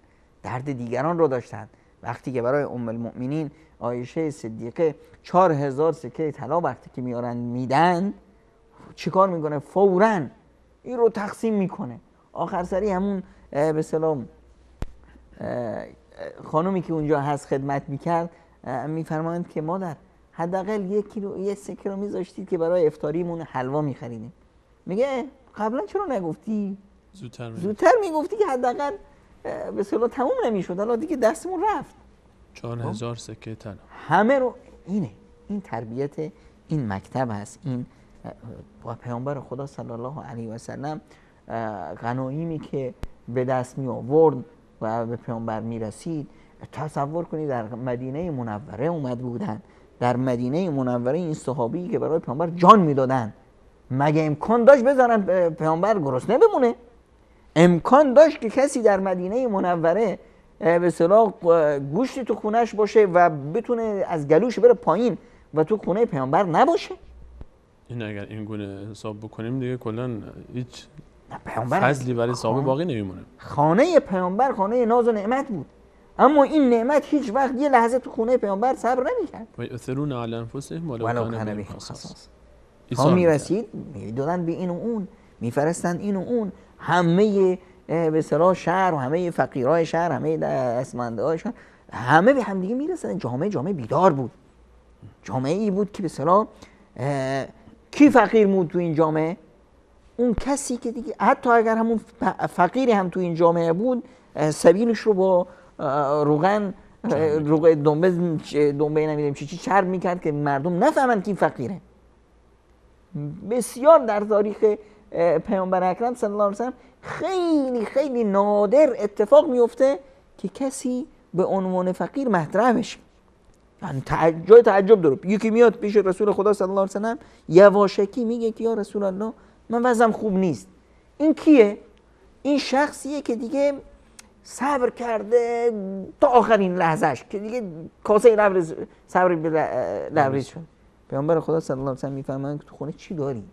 S2: درد دیگران رو داشتن. وقتی که برای ام المؤمنین عایشه صدیقه 4000 سکه طلا وقتی که میارن میدن، چیکار میکنه؟ فوراً این رو تقسیم میکنه. آخر سری همون به اصطلاح خانومی که اونجا هست خدمت میکرد میفرمایند که مادر حداقل 1 سکه رو میذاشتید که برای افطاریمون حلوا میخریدیم. میگه قبلا چرا نگفتی؟ زودتر میگفتی که حداقل به اصطلاح تموم نمیشد، حالا دیگه دستمون رفت.
S1: 4000 سکه طلا
S2: همه رو این تربیت این مکتب هست. این با پیامبر خدا صلی الله علیه و سلم غنایمی که به دست می آورد و به پیامبر می رسید، تصور کنید در مدینه منوره اومد بودن. در مدینه منوره این صحابی که برای پیامبر جان میدادن، مگه امکان داشت بذارن پیامبر گرسنه بمونه؟ امکان داشت که کسی در مدینه منوره به اصطلاح گوشتی تو خونش باشه و بتونه از گلوش بره پایین و تو خونه پیامبر نباشه؟
S1: این اگر این گونه حساب بکنیم دیگه کلا هیچ فضلی برای صحابه باقی نمیمونه.
S2: خانه پیامبر خانه ناز و نعمت بود، اما این نعمت هیچ وقت یه لحظه تو خونه پیامبر صبر نمی‌کرد.
S1: و یؤثرون علی انفسهم ولو کان بهم خصاص.
S2: تا میرسید میدادن به این و اون، میفرستن این و اون، همه به اصطلاح شهر و همه فقیرای شهر، همه دستمندهای شهر، همه به هم دیگه میرسن. جامعه بیدار بود. جامعه ای بود که به اصطلاح کی فقیر بود تو این جامعه؟ اون کسی که دیگه حتی اگر همون فقیری هم تو این جامعه بود، سبیلش رو با روغن دنبه نمیدونم چی چرب میکرد که مردم نفهمن که این فقیره. بسیار در تاریخ پیامبر اکرم صلی الله علیه و سلم خیلی خیلی نادر اتفاق میفته که کسی به عنوان فقیر مطرح بشه. یعنی جای تعجب داره. یکی میاد پیش رسول خدا صلی الله علیه و سلم یواشکی میگه که یا رسول الله من وضعم خوب نیست. این کیه؟ این شخصیه که دیگه صبر کرده تا آخرین لحظهش که دیگه کاسه صبر به لبریز شد. پیامبر خدا صلی الله علیه و سلم میفهمن که تو خونه چی داری؟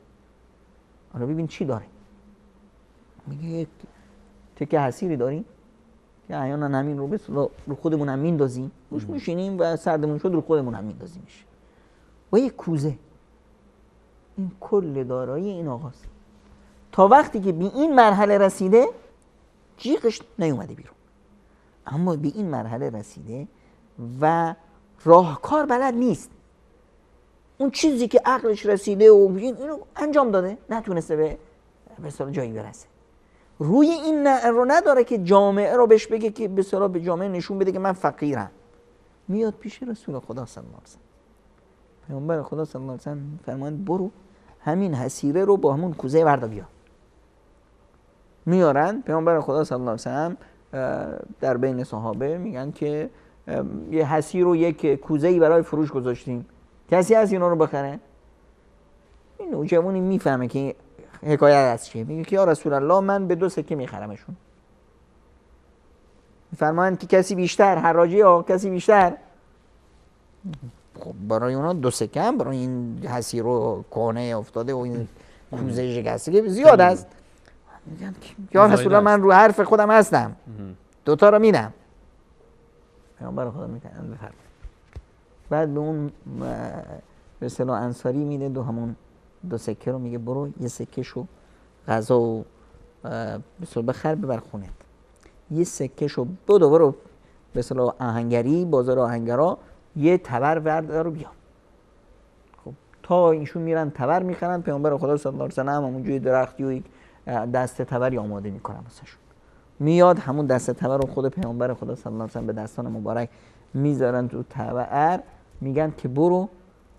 S2: حالا ببین چی داری. میگه یک تکه حصیری داریم که احیانا همین رو خودمون هم میندازیم، روش میشینیم و سردمون شد رو خودمون هم میندازیمش. و یک کوزه. این کل دارایی این آقاست. تا وقتی که به این مرحله رسیده جیغش نیومده بیرون، اما به این مرحله رسیده و راهکار بلد نیست. اون چیزی که عقلش رسیده و اینو انجام داده نتونسته به اصطلاح جایی برسه. روی این رو نداره که جامعه رو بهش بگه که به اصطلاح به جامعه نشون بده که من فقیرم. میاد پیش رسول خدا صلی الله علیه و سلم. پیامبر خدا صلی الله علیه و سلم فرمایند برو همین حصیره رو با همون کوزه وردا بیار. میارن. پیامبر خدا صلی الله علیه و سلم در بین صحابه میگن که یه حصیر و یک کوزه‌ای برای فروش گذاشتیم، کسی هست اینا رو بخره؟ این نوجوانی میفهمه که حکایت از چیه. میگه که یا رسول الله من به 2 سکه میخرمشون. میفرمایند که کسی بیشتر، حراجی ها کسی بیشتر. خب برای اونا 2 سکه هم برای این حصیر و کهنه افتاده و این کوزه شکسته که زیاد است. میگن که یا رسول الله من رو حرف خودم هستم، 2 تا رو میدم. پیامبر خدا میگن بفرمایید. بعد به اون به اصطلاح انصاری میده همون 2 سکه رو، میگه برو 1 سکه شو غذا و بخر ببر خونت، 1 سکه شو برو به اصطلاح آهنگری بازار آهنگرا یه تبر ورد رو بیار. تا ایشون میرن تبر میخرن. پیامبر خدا صلی الله علیه و آله همونجوری درختی و یک دسته تبری آماده میکنن واسهشون. میاد همون دسته تبر رو خود پیامبر خدا صلی الله علیه و آله به دستان مبارک میذارن تو تبر، میگن که برو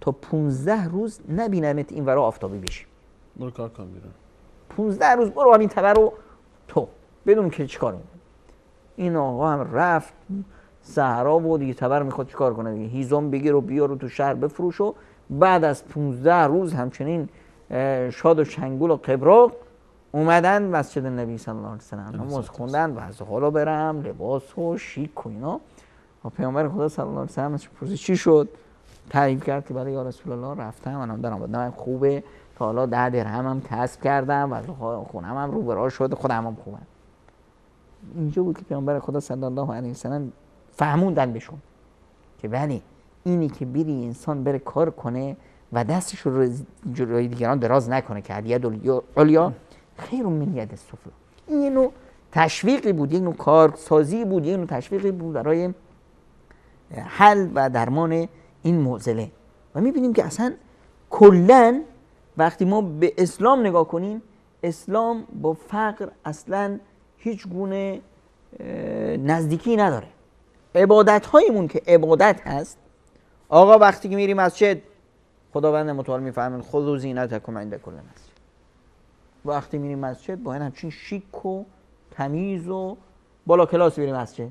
S2: تا 15 روز نبینمت این ورا آفتابی بشی.
S1: برو کار کن بیرون.
S2: 15 روز برو همین تبر رو تو بدون که چیکار میکنه. این آقا هم رفت صحرا و دیگه تبر میخواد چیکار کنه دیگه، هیزم بگیر و بیار و تو شهر بفروش. و بعد از 15 روز همچنین شاد و شنگول و قبراق اومدن مسجد نبی صلی الله علیه و سلم نماز خوندن و از حالا برم لباس و شیک و اینا. و پیامبر خدا صلی الله علیه و سلم پرسید چی شد؟ تعریف کرد که برای یا رسول الله رفتم منم درآمدم خوبه، تا حالا 10 درهم هم کسب کردم و خونم هم رو برا شد، خودم هم خوبم. اینجا بود که پیامبر خدا صلی الله علیه و سلم فهموندن بهشون که بله اینی که بری انسان بره کار کنه و دستش رو جلوی دیگران دراز نکنه که ید العلیا خیر من ید السفلی. این نوع تشویقی بود، یک نوع کارسازی بود، یک نوع تشویقی بود برای حل و درمان این معضله. و میبینیم که اصلا کلن وقتی ما به اسلام نگاه کنیم، اسلام با فقر اصلا هیچ گونه نزدیکی نداره. عبادت هایمون که عبادت هست، آقا وقتی که میری مسجد خداوند متعال میفرماید خذوا زینتکم عند کل مسجد، وقتی میری مسجد باید همچین شیک و تمیز و بالا کلاس بری مسجد.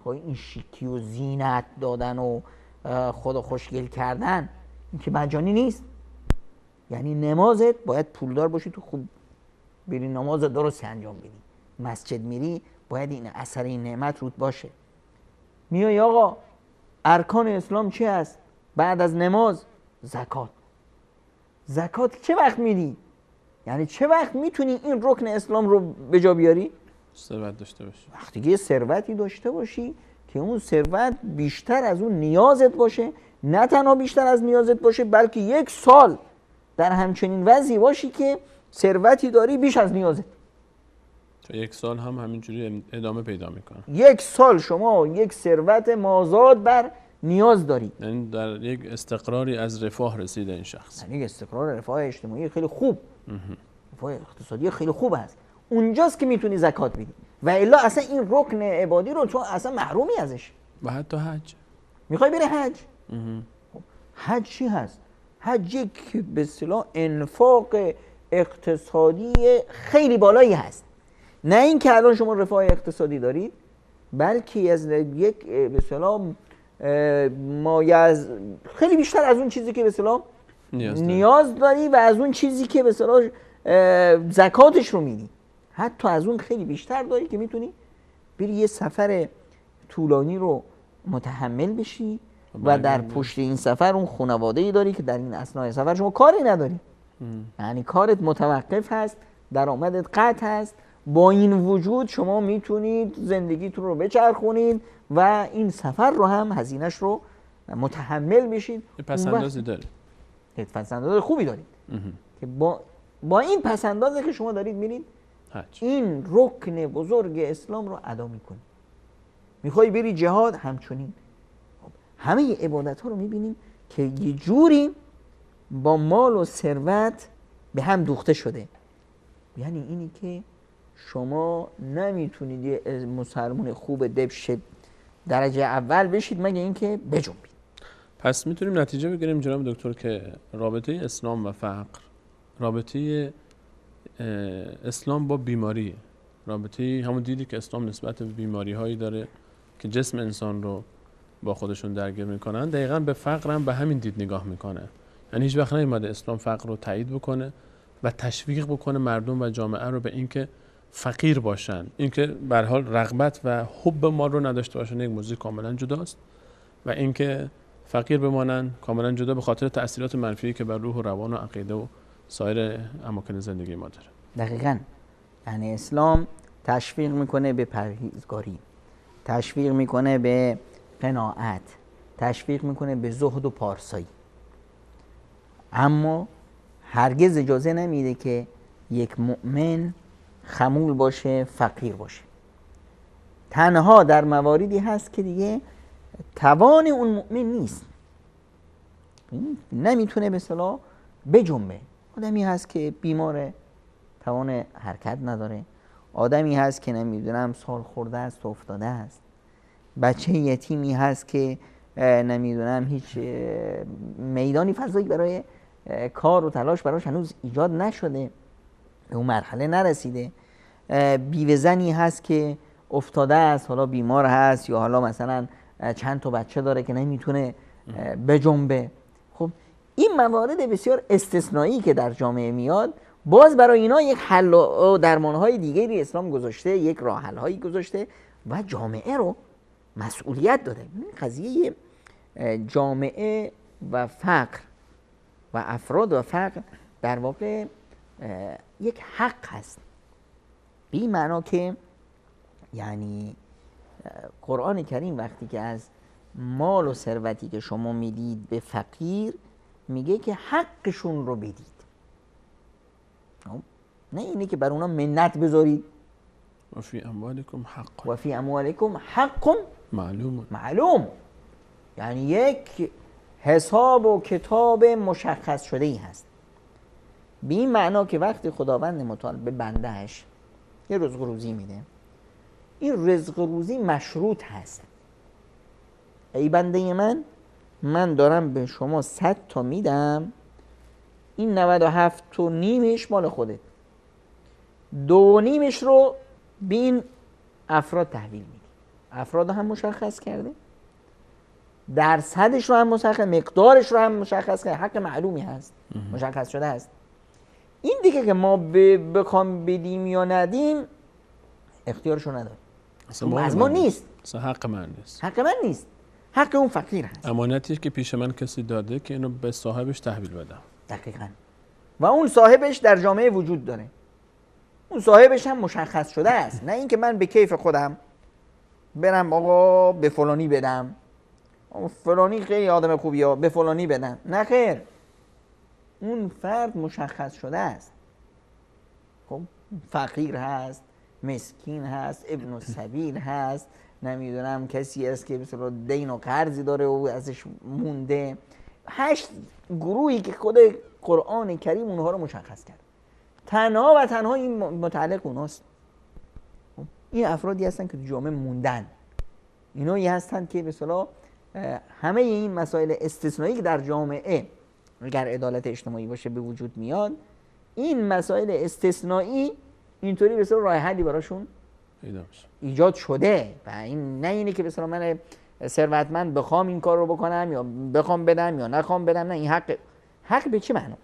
S2: خب این شیکی و زینت دادن و خدا خوشگل کردن این که مجانی نیست. یعنی نمازت باید پولدار باشی، تو خوب بری نماز درست انجام بدی. مسجد میری باید این اثر این نعمت رود باشه. میای آقا ارکان اسلام چی هست؟ بعد از نماز زکات. زکات چه وقت میدی؟ یعنی چه وقت میتونی این رکن اسلام رو به جا بیاری؟
S1: ثروت داشته باشی.
S2: وقتی که ثروتی داشته باشی که اون ثروت بیشتر از اون نیازت باشه، نه تنها بیشتر از نیازت باشه بلکه 1 سال در همچنین وضعی باشی که ثروتی داری بیش از نیازت.
S1: تا 1 سال هم همینجوری ادامه پیدا میکنه.
S2: 1 سال شما یک ثروت مازاد بر نیاز داری.
S1: یعنی در یک استقراری از رفاه رسیده این شخص.
S2: یعنی استقرار رفاه اجتماعی خیلی خوب، رفاه اقتصادی خیلی خوب است. اونجاست که میتونی زکات بدی. و الا اصلا این رکن عبادی رو تو اصلا محرومی ازش.
S1: و حتی حج.
S2: میخوای بری حج؟ حج چی هست؟ حج یک به اصطلاح انفاق اقتصادی خیلی بالایی هست. نه اینکه الان شما رفاه اقتصادی دارید، بلکه از یک به اصطلاح خیلی بیشتر از اون چیزی که به اصطلاح نیاز داری و از اون چیزی که به اصطلاح زکاتش رو میدی، حتی از اون خیلی بیشتر داری که میتونی بری یه سفر طولانی رو متحمل بشی و در پشت این سفر اون خانواده‌ای داری که در این اثناء سفر شما کاری نداری. یعنی کارت متوقف هست، درآمدت قطع هست. با این وجود شما میتونید زندگیتون رو بچرخونید و این سفر رو هم هزینه‌اش رو متحمل بشید.
S1: پسندازی داره.
S2: پسنداز خوبی دارید که با این پسندازی که شما دارید میرید
S1: حج.
S2: این رکن بزرگ اسلام رو ادا میکنید. میخوای بری جهاد همچنین. همه عبادت ها رو میبینیم که یه جوری با مال و ثروت به هم دوخته شده. یعنی اینی که شما نمیتونید یه مسلمان خوب دبش درجه اول بشید مگه اینکه بجنبید.
S1: پس میتونیم نتیجه بگیریم جناب دکتر که رابطه اسلام و فقر، رابطه اسلام با بیماری، رابطه همون دیدی که اسلام نسبت به بیماری هایی داره که جسم انسان رو با خودشون درگیر میکنن، دقیقاً به فقر هم به همین دید نگاه میکنه. یعنی هیچ وقت نیومده اسلام فقر رو تایید بکنه و تشویق بکنه مردم و جامعه رو به اینکه فقیر باشن. اینکه به هر حال رغبت و حب مال رو نداشته باشن یک موضوع کاملا جداست و اینکه فقیر بمانن کاملا جدا به خاطر تأثیرات منفی که بر روح و روان و عقیده و سایر اماکن زندگی ما داره.
S2: دقیقاً. یعنی اسلام تشویق میکنه به پرهیزگاری، تشویق میکنه به قناعت، تشویق میکنه به زهد و پارسایی، اما هرگز اجازه نمیده که یک مؤمن خمول باشه، فقیر باشه. تنها در مواردی هست که دیگه توان اون مؤمن نیست. نمیتونه به اصطلاح بجنبه. آدمی هست که بیماره، توان حرکت نداره، آدمی هست که نمیدونم سال خورده است و افتاده است، بچه یتیمی هست که نمیدونم هیچ میدانی فضایی برای کار و تلاش براش هنوز ایجاد نشده، به اون مرحله نرسیده، بیوه زنی هست که افتاده است، حالا بیمار هست، یا حالا مثلا چند تا بچه داره که نمیتونه بجنبه. خب این موارد بسیار استثنایی که در جامعه میاد، باز برای اینا یک حل و درمانهای دیگری اسلام گذاشته، یک راه حل هایی گذاشته و جامعه رو مسئولیت داده. قضیه جامعه و فقر و افراد و فقر در واقع یک حق هست، به این معنا که یعنی قرآن کریم وقتی که از مال و ثروتی که شما میدید به فقیر میگه که حقشون رو بدید، نه اینه که بر اونا منت بذارید.
S1: و فی اموالکم حق،
S2: و فی اموالکم حق معلوم، یعنی یک حساب و کتاب مشخص شده ای هست، به این معنا که وقتی خداوند متعال به بندهش یه رزق روزی میده، این رزق روزی مشروط هست. ای بنده من دارم به شما 100 تا میدم، این 97 و نیمش مال خودت، 2 نیمش رو به این افراد تحویل میدی. افراد هم مشخص کرده، درصدش رو هم مشخص، مقدارش رو هم مشخص کرده، حق معلومی هست، مشخص شده هست. این دیگه که ما بخوام بدیم یا ندیم اختیارش رو نداریم، از ما نیست،
S1: حق من نیست،
S2: حق من نیست، حق اون فقیر هست.
S1: امانتی که پیش من کسی داده که اینو به صاحبش تحویل بدم.
S2: دقیقاً. و اون صاحبش در جامعه وجود داره، اون صاحبش هم مشخص شده است، نه اینکه من به کیف خودم برم آقا به فلانی بدم، فلانی خیلی آدم خوبیه به فلانی بدم، نه خیر، اون فرد مشخص شده است. خب فقیر هست، مسکین هست، ابن السبیل هست، نمیدونم کسی است که مثلا دین و قرضی داره و ازش مونده. 8 گروهی که خود قرآن کریم اونها رو مشخص کرد، تنها و تنها این متعلق اوناست. این افرادی هستن که تو جامعه موندن، اینایی هستن که به اصطلاح همه این مسائل استثنایی که در جامعه اگر عدالت اجتماعی باشه به وجود میاد، این مسائل استثنایی اینطوری به اصطلاح راه حلی براشون ایجاد شده. و این نه اینه که به اصطلاح من ثروتمند بخوام این کار رو بکنم یا بخوام بدم یا نخوام بدم، نه، این حق به چه معنا؟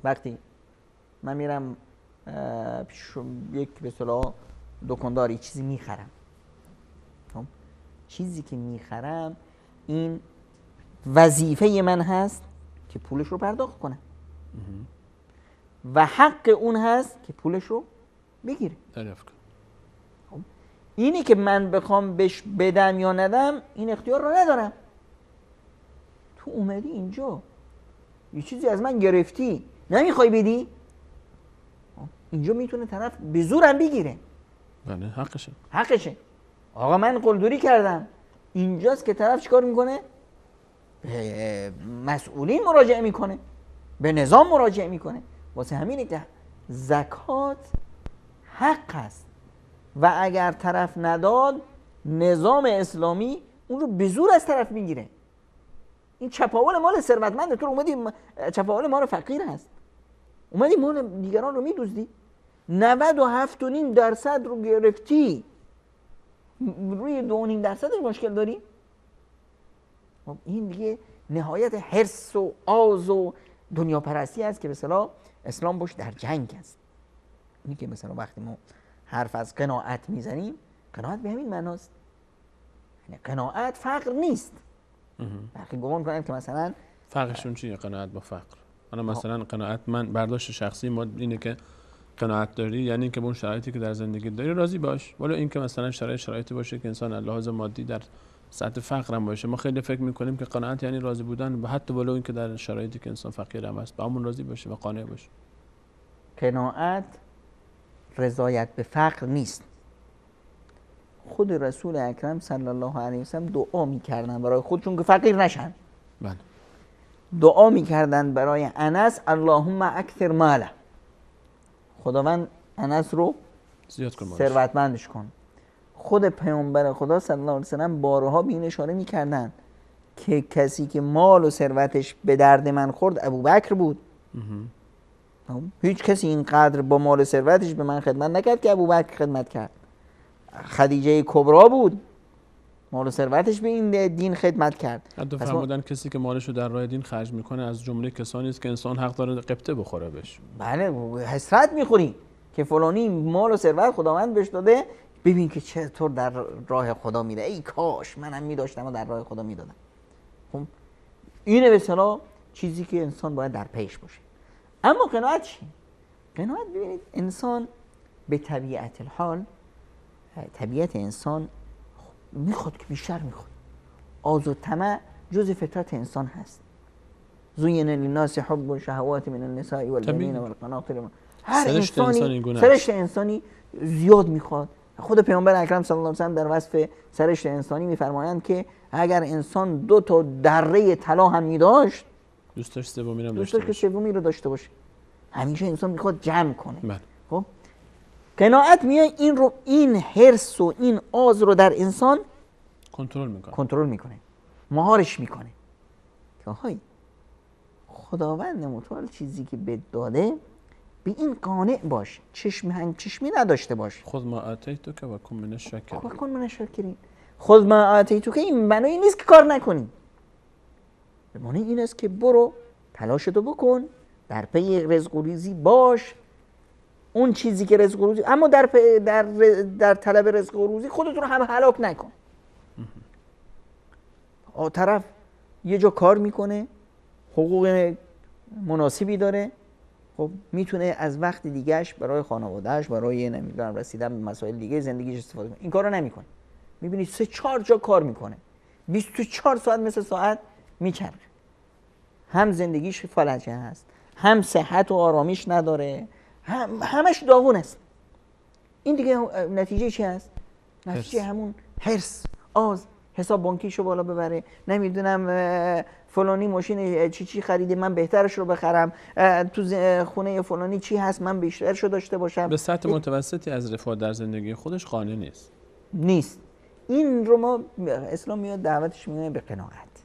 S2: وقتی من میرم یک به اصطلاح دکانداری چیزی میخرم، چیزی که میخرم این وظیفه من هست که پولش رو پرداخت کنم و حق اون هست که پولش رو بگیره. اینی که من بخوام بهش بدم یا ندم این اختیار رو ندارم. تو اومدی اینجا یه چیزی از من گرفتی نمیخوای بدی، اینجا میتونه طرف به زورم بگیره.
S1: بله،
S2: حقشه. آقا من قلدری کردم، اینجاست که طرف چیکار میکنه؟ به مسئولین مراجعه میکنه، به نظام مراجعه میکنه. واسه همینه که زکات حق هست و اگر طرف نداد نظام اسلامی اون رو به زور از طرف میگیره. این چپاول مال ثروتمنده، تو اومدی چپاول مال فقیر هست، اومدی مال دیگران رو میدزدی، 97.5% رو گرفتی، روی 2.5% مشکل داری. این دیگه نهایت حرص و آز و دنیا پرستی است که به اصطلاح اسلام باش در جنگ است. اینی که مثلا وقتی ما حرف از قناعت میزنیم، قناعت به همین معناست. یعنی قناعت فقر نیست. وقتی گمان کنن که مثلا
S1: فرقشون چیه قناعت با فقر؟ انا مثلا قناعت، من برداشت شخصی ما اینه که قناعت داری یعنی اینکه با اون شرایطی که در زندگی داری راضی باش، ولی اینکه مثلا شرایطی باشه که انسان لحاظ مادی در سطح فقر هم باشه. ما خیلی فکر میکنیم که قناعت یعنی راضی بودن، و حتی ولو اینکه در شرایطی که انسان فقیر هم است با همون راضی باشه و قانع باشه.
S2: قناعت رضایت به فقر نیست. خود رسول اکرم صلی الله علیه و سلم دعا میکردن برای خودشون که فقیر نشن.
S1: بله.
S2: دعا میکردند برای انس اللهم اکثر ماله، خداوند انس رو
S1: زیاد کن،
S2: ثروتمندش کن. خود پیامبر خدا صلی الله علیه و سلم بارها به این اشاره میکردن که کسی که مال و ثروتش به درد من خورد ابوبکر بود. هیچ کسی اینقدر با مال و ثروتش به من خدمت نکرد که ابوبکر خدمت کرد. خدیجه کبرا بود، مال و ثروتش به این دین خدمت کرد.
S1: حتی فرمودن کسی که مالش رو در راه دین خرج میکنه از جمله کسانی است که انسان حق داره قبطه بخوره بهش.
S2: بله، حسرت میخوری که فلانی مال و ثروت خداوند بهش داده، ببین که چطور در راه خدا میره، ای کاش منم میداشتم و در راه خدا میدادم. خب اینه به اصطلاح چیزی که انسان باید در پیش باشه. اما قناعت چی؟ قناعت ببینید انسان به طبیعت الحال، طبیعت انسان میخواد که بیشتر میخواد. آز و طمع جز فطرت انسان هست. زین للناس حب الشهوات من النساء والبنین والقناطر، هر انسانی سرشت انسانی زیاد میخواد. خود پیامبر اکرم صلی الله علیه و سلم در وصف سرشت انسانی میفرمایند که اگر انسان 2 تا دره طلا هم میداشت،
S1: دوست داشت سومی
S2: رو داشته باشه. همیشه انسان میخواد جمع کنه. خب قناعت میاد این حرص و این آز رو در انسان کنترل میکنه، مهارش میکنه که های خداوند متعال چیزی که بهت داده به این قانع باش، چشمی نداشته باش.
S1: خود ما آتیتوک و کن من
S2: الشاکرین. خود ما آتیتوک این معنی نیست که کار نکنی، به معنی این است که برو تلاشتو بکن، در پی رزق و ریزی باش. اون چیزی که رزق و روزی، اما در طلب رزق و روزی خودت رو هم هلاک نکن. طرف یه جا کار میکنه، حقوق مناسبی داره، خب میتونه از وقت دیگهش برای خانوادهش، برای نمیدونم رسیدن به مسائل دیگه زندگیش استفاده کنه. این کارو نمیکنه. میبینید 3-4 جا کار میکنه، 24 ساعت مثل ساعت میچرخه، هم زندگیش فلجه هست، هم صحت و آرامیش نداره، همش داغون است. این دیگه نتیجه چی هست؟ نتیجه همون حرص، آز، حساب بانکیشو بالا ببره، نمیدونم فلانی ماشین چی خریده من بهترش رو بخرم، تو خونه فلانی چی هست من بیشترشو داشته باشم.
S1: به سطح متوسطی از رفاه در زندگی خودش قانع نیست.
S2: این رو ما اسلام میاد دعوتش میکنه به قناعت،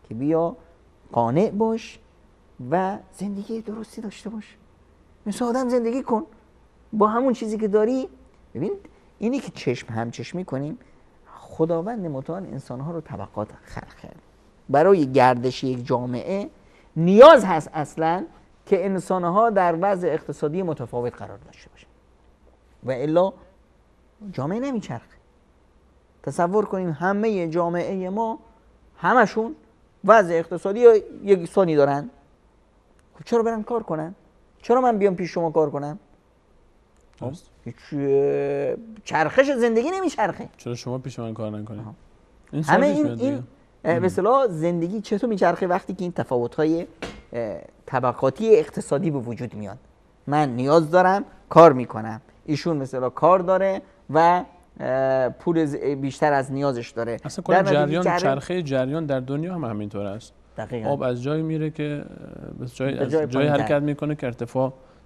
S2: که بیا قانع باش و زندگی درستی داشته باش، مثل آدم زندگی کن با همون چیزی که داری. ببین اینی که چشم همچشمی کنیم، خداوند متعال انسانها رو طبقات خلق کرد. برای گردش یک جامعه نیاز هست اصلا که انسانها در وضع اقتصادی متفاوت قرار داشته باشن و الا جامعه نمیچرخه. تصور کنیم همه جامعه ما همشون وضع اقتصادی یکسانی دارن، خب چرا برن کار کنن؟ چرا من بیام پیش شما کار کنم؟ هیچ چرخش زندگی نمیچرخه.
S1: چرا شما پیش من کار نکنید؟
S2: همه این به اصطلاح زندگی چطور میچرخه وقتی که این تفاوت‌های طبقاتی اقتصادی به وجود میاد. من نیاز دارم کار میکنم، ایشون مثلا کار داره و پول بیشتر از نیازش داره.
S1: اصلا کلا جریان چرخه جریان در دنیا هم همینطور است.
S2: دقیقاً.
S1: آب از جایی میره که جای حرکت میکنه که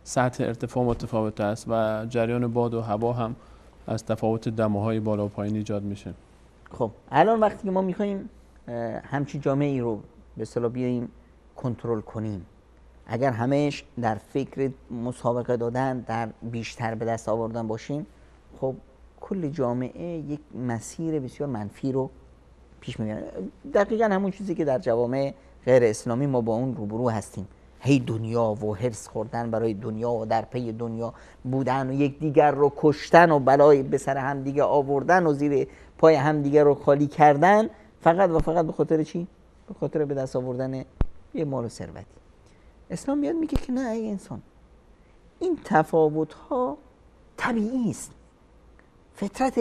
S1: سطح ارتفاع متفاوت است و جریان باد و هوا هم از تفاوت دماهای بالا و پایین ایجاد میشه.
S2: خب الان وقتی که ما میخوایم همچین جامعه ای رو به اصطلاح بیاییم کنترل کنیم، اگر همهش در فکر مسابقه دادن، در بیشتر به دست آوردن باشیم، خب کل جامعه یک مسیر بسیار منفی رو پیش میبره. دقیقاً همون چیزی که در جوامع غیر اسلامی ما با اون روبرو هستیم. هی دنیا و حرص خوردن برای دنیا و در پی دنیا بودن و یک دیگر رو کشتن و بلای به سر هم دیگه آوردن و زیر پای هم دیگه رو خالی کردن، فقط و فقط به خاطر چی؟ به خاطر به دست آوردن یه مال و ثروتی. اسلام میاد میگه که نه ای انسان، این تفاوت ها طبیعی است، فطرت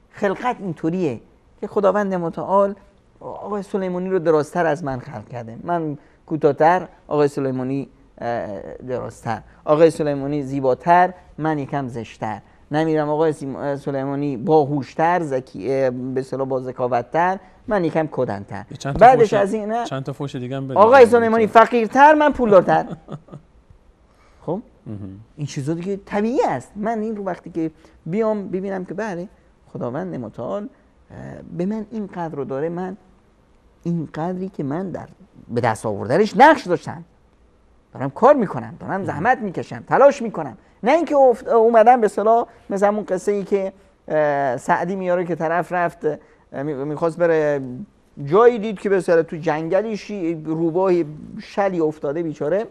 S2: خلقت اینطوریه که خداوند متعال آقای سلیمانی رو درازتر از من خلق کرده، من کوتاه‌تر، آقای سلیمانی درازتر، آقای سلیمانی زیباتر، من یکم زشتر، نمیرم آقای سلیمانی باهوشتر، ذکی، به اصطلاح با ذکاوت‌تر، من یکم کدن‌تر. بعدش از این
S1: چند تا فوش دیگه هم بده
S2: آقای سلیمانی فقیرتر، من پولدارتر. خب این چیزا دیگه طبیعی است. من این رو وقتی که بیام ببینم که بله خداوند متعال به من این قدر رو داره، من این قدری که من در به دست آوردنش نقش داشتم، دارم کار میکنم، دارم زحمت میکشم، تلاش میکنم، نه اینکه اومدم به اصطلاح مثل همون قصه ای که سعدی میاره که طرف رفت میخواست بره جایی، دید که به اصطلاح تو جنگلی روباه شلی افتاده بیچاره،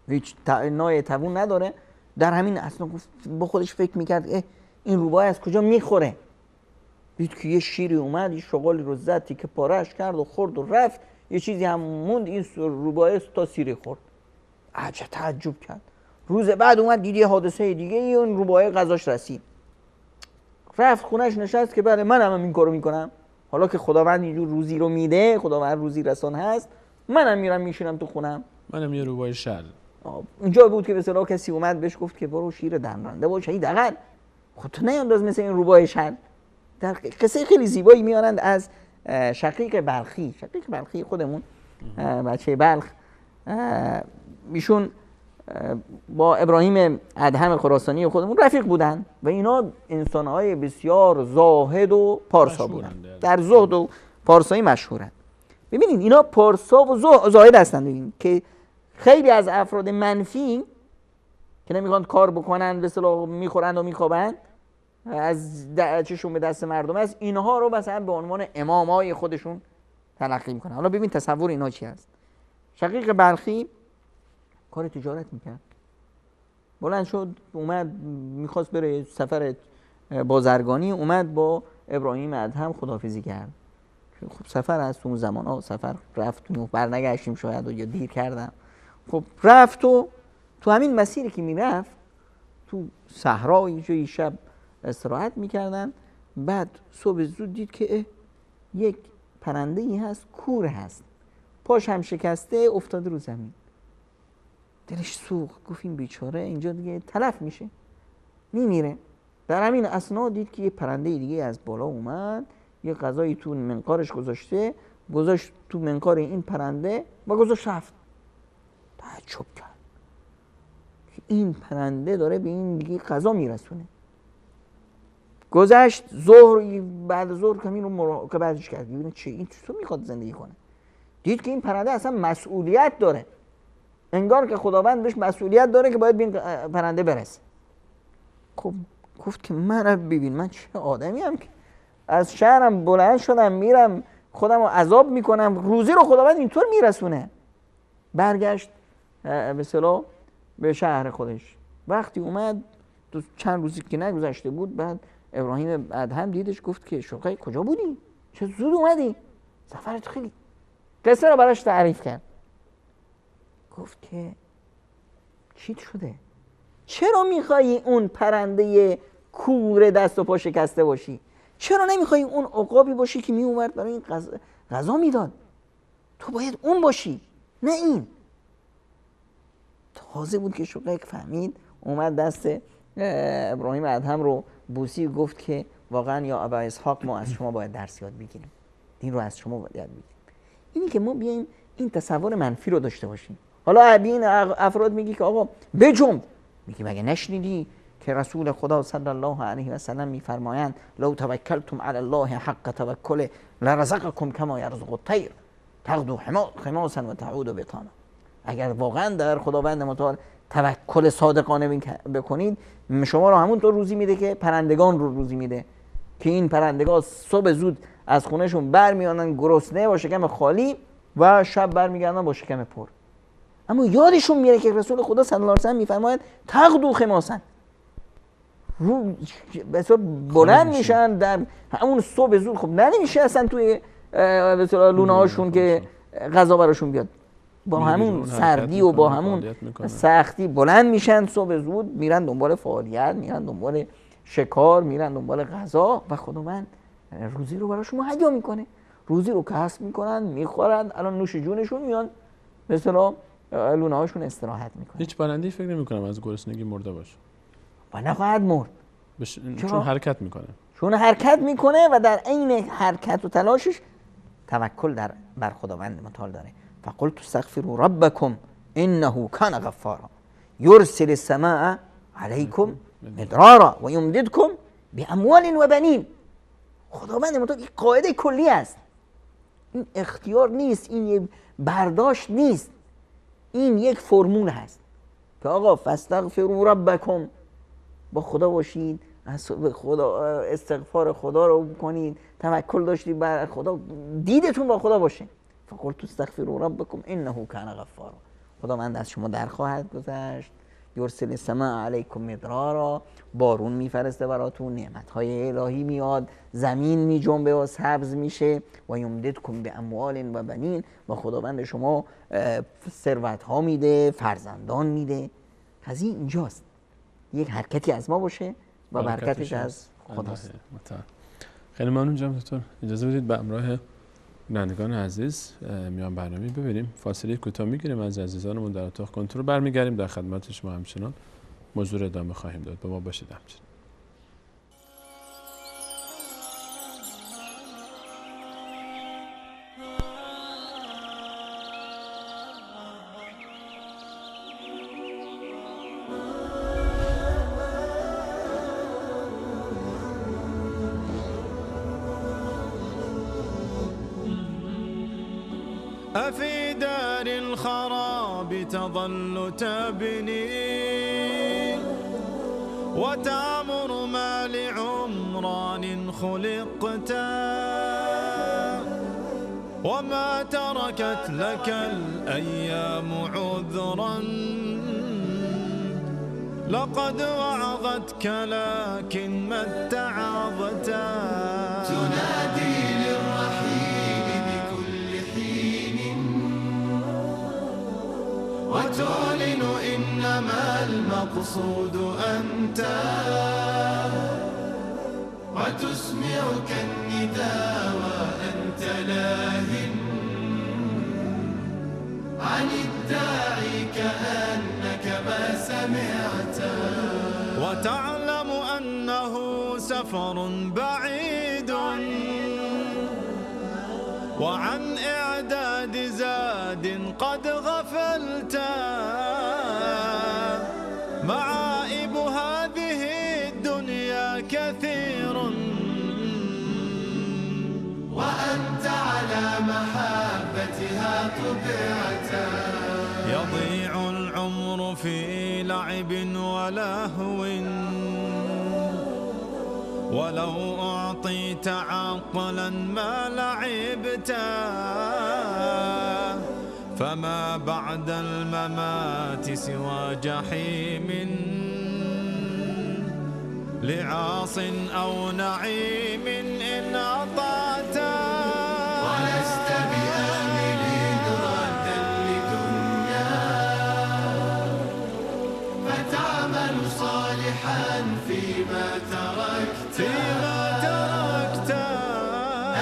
S2: هیچ نای توون نداره. در همین اثنا با خودش فکر میکرد این روباه از کجا میخوره. دید که یه شیری اومد، یه شغالی رو زد، تیکه پاره‌اش کرد و خورد و رفت. یه چیزی هم موند، این روباه تا سیری خورد. عجب تعجب کرد. روز بعد اومد دید یه حادثه دیگه، اون روباه غذاش رسید. رفت خونش نشست که بله منم این کارو میکنم، حالا که خداوند اینجور روزی رو میده، خداوند روزی رسان هست، منم میرم میشینم تو خونم،
S1: منم یه روباه شل.
S2: اونجا بود که به اصطلاح کسی اومد بهش گفت که برو شیر دمرنده باش، ای دقل خود تو نیانداز مثل این روباه شل. در قصه خیلی زیبایی میارند از شقیق بلخی. شقیق بلخی خودمون بچه بلخ، ایشون با ابراهیم ادهم خراسانی خودمون رفیق بودن و اینا انسانهای بسیار زاهد و پارسا بودن، در زهد و پارسایی مشهورن. ببینید اینا پارسا و زاهد هستن، ببینید که خیلی از افراد منفی که نمیخوان کار بکنن، به اصطلاح میخورن و میخوابن، از چشون به دست مردم است، اینها رو مثلا به عنوان امامای خودشون تلقی میکنن. حالا ببین تصور اینا چی هست. شقیق بلخی کار تجارت میکرد، بلند شد اومد میخواست بره سفر بازرگانی، اومد با ابراهیم ادهم خداحافظی کرد. خب سفر از اون زمان ها سفر رفت و برنگشتیم شاید، یا دیر کردم. خب رفت و تو همین مسیری که میرفت تو صحرا جایی شب استراحت میکردن. بعد صبح زود دید که یک پرنده ای هست، کور هست، پاش هم شکسته افتاده رو زمین. دلش سوخت، گفت این بیچاره اینجا دیگه تلف میشه، میمیره. در همین اثنا دید که یه پرنده دیگه از بالا اومد، یه غذایی تو منقارش گذاشت تو منقار این پرنده و گذاشت رفت. تعجب کرد که این پرنده داره به این دیگه غذا میرسونه. گذشت ظهر، بعد ظهر کمی رو مراقبتش کرد، ببینه چه این چطور میخواد زندگی کنه. دید که این پرنده اصلا مسئولیت داره، انگار که خداوند بهش مسئولیت داره که باید به این پرنده برسه. خب گفت که من ببین من چه آدمی ام که از شهرم بلند شدم میرم خودم رو عذاب میکنم، روزی رو خداوند اینطور میرسونه. برگشت به اصطلاح به شهر خودش. وقتی اومد چند روزی که نگذشته بود، بعد ابراهیم ادهم دیدش، گفت که شقیق کجا بودی؟ چه زود اومدی؟ سفرت خیلی. قصه رو براش تعریف کرد. گفت که چی شده؟ چرا میخوایی اون پرنده کور دست و پا شکسته باشی؟ چرا نمیخوایی اون عقابی باشی که میومد برای این غذا میداد؟ تو باید اون باشی نه این. تازه بود که شقیق فهمید، اومد دست ابراهیم ادهم رو بوسی، گفت که واقعا یا ابا اسحاق ما از شما باید درس یاد بگیریم، دین رو از شما باید یاد بگیریم. اینی که ما بیایم این تصور منفی رو داشته باشیم. حالا به این افراد میگی که آقا بجنب، میگی مگه نشنیدی که رسول خدا صلی الله علیه و سلم میفرمایند لو توکلتم علی الله حق توکله لرزقکم کما یرزق الطیر تغدو خماسا و تعود بطانا. اگر واقعا در خداوند متعال توکل صادقانه بکنید، شما رو همونطور روزی میده که پرندگان رو روزی میده، که این پرندگان صبح زود از خونهشون برمیانن گرسنه با شکم خالی و شب برمیگردن با شکم پر. اما یادشون میره که رسول خدا صلی الله علیه و سلم میفرماید تغدو خماسا، رو بلند میشن در همون صبح زود. خب نمیشه اصلا توی مثلا لونه هاشون که غذا براشون بیاد، با همون سردی و با همون سختی بلند میشن صبح زود، میرن دنبال فعالیت، میرن دنبال شکار، میرن دنبال غذا و خداوند روزی رو براشون مهیا میکنه. روزی رو کسب میکنن، میخورن، الان نوش جونشون میان مثلا لونه هاشون استراحت میکنن.
S1: هیچ پرنده‌ای فکر نمیکنم از گرسنگی مرده باشه
S2: و نخواهد مرد.
S1: چون حرکت میکنه.
S2: چون حرکت میکنه و در عین حرکت و تلاشش توکل بر خداوند متعال داره. فقلت استغفروا ربکم انه کان غفارا یرسل السماء علیکم مدرارا و یمددکم باموال و بنین. خداوند متعال این قاعده کلی است، این اختیار نیست، این یک برداشت نیست، این یک فرمول هست که آقا فاستغفروا ربکم، با خدا باشید، خدا استغفار خدا رو بکنید، توکل داشتید بر خدا، دیدتون با خدا باشه. فقلت استغفروا ربکم انه کان غفارا. خداوند از شما در خواهد گذشت. یرسل السماء علیکم مدرارا، بارون میفرسته براتون، نعمت‌های الهی میاد، زمین میجنبه و سبز میشه. و یمددکم باموال و بنین، و خداوند شما ثروت‌ها میده، فرزندان میده. قضیه اینجاست، یک حرکتی از ما باشه و برکتش از خداست.
S1: خیلی ممنون جناب دکتر. اجازه بدید به همراه بینندگان عزیز میان برنامه ببینیم. فاصله کوتاه میگیریم از عزیزانمون در اتاق کنترل، برمیگردیم در خدمت شما همچنان موضوع رو ادامه خواهیم داد. با ما باشید همچنان.
S3: أفي دار الخراب تظل تبني وتعمر ما لعمران خلقتا وما تركت لك الأيام عذرا لقد وعظتك لكن ما اتعظتا تنادي للرحيل بكل حين وتعلن إنما المقصود أنت وتسمعك النداء وأنت لاه عن الداعي كأنك ما سمعت وتعلم أنه سفر بعيد وعن إعداد زاد قد غفلت معائب هذه الدنيا كثير وأنت على محبتها طبعت يضيع العمر في لعب ولهو ولو أعطيت عقلا ما لعبت فما بعد الممات سوى جحيم لعاص أو نعيم إن أطعت ولست بآمل ردا لدنيا فتعمل صالحا فيما تركت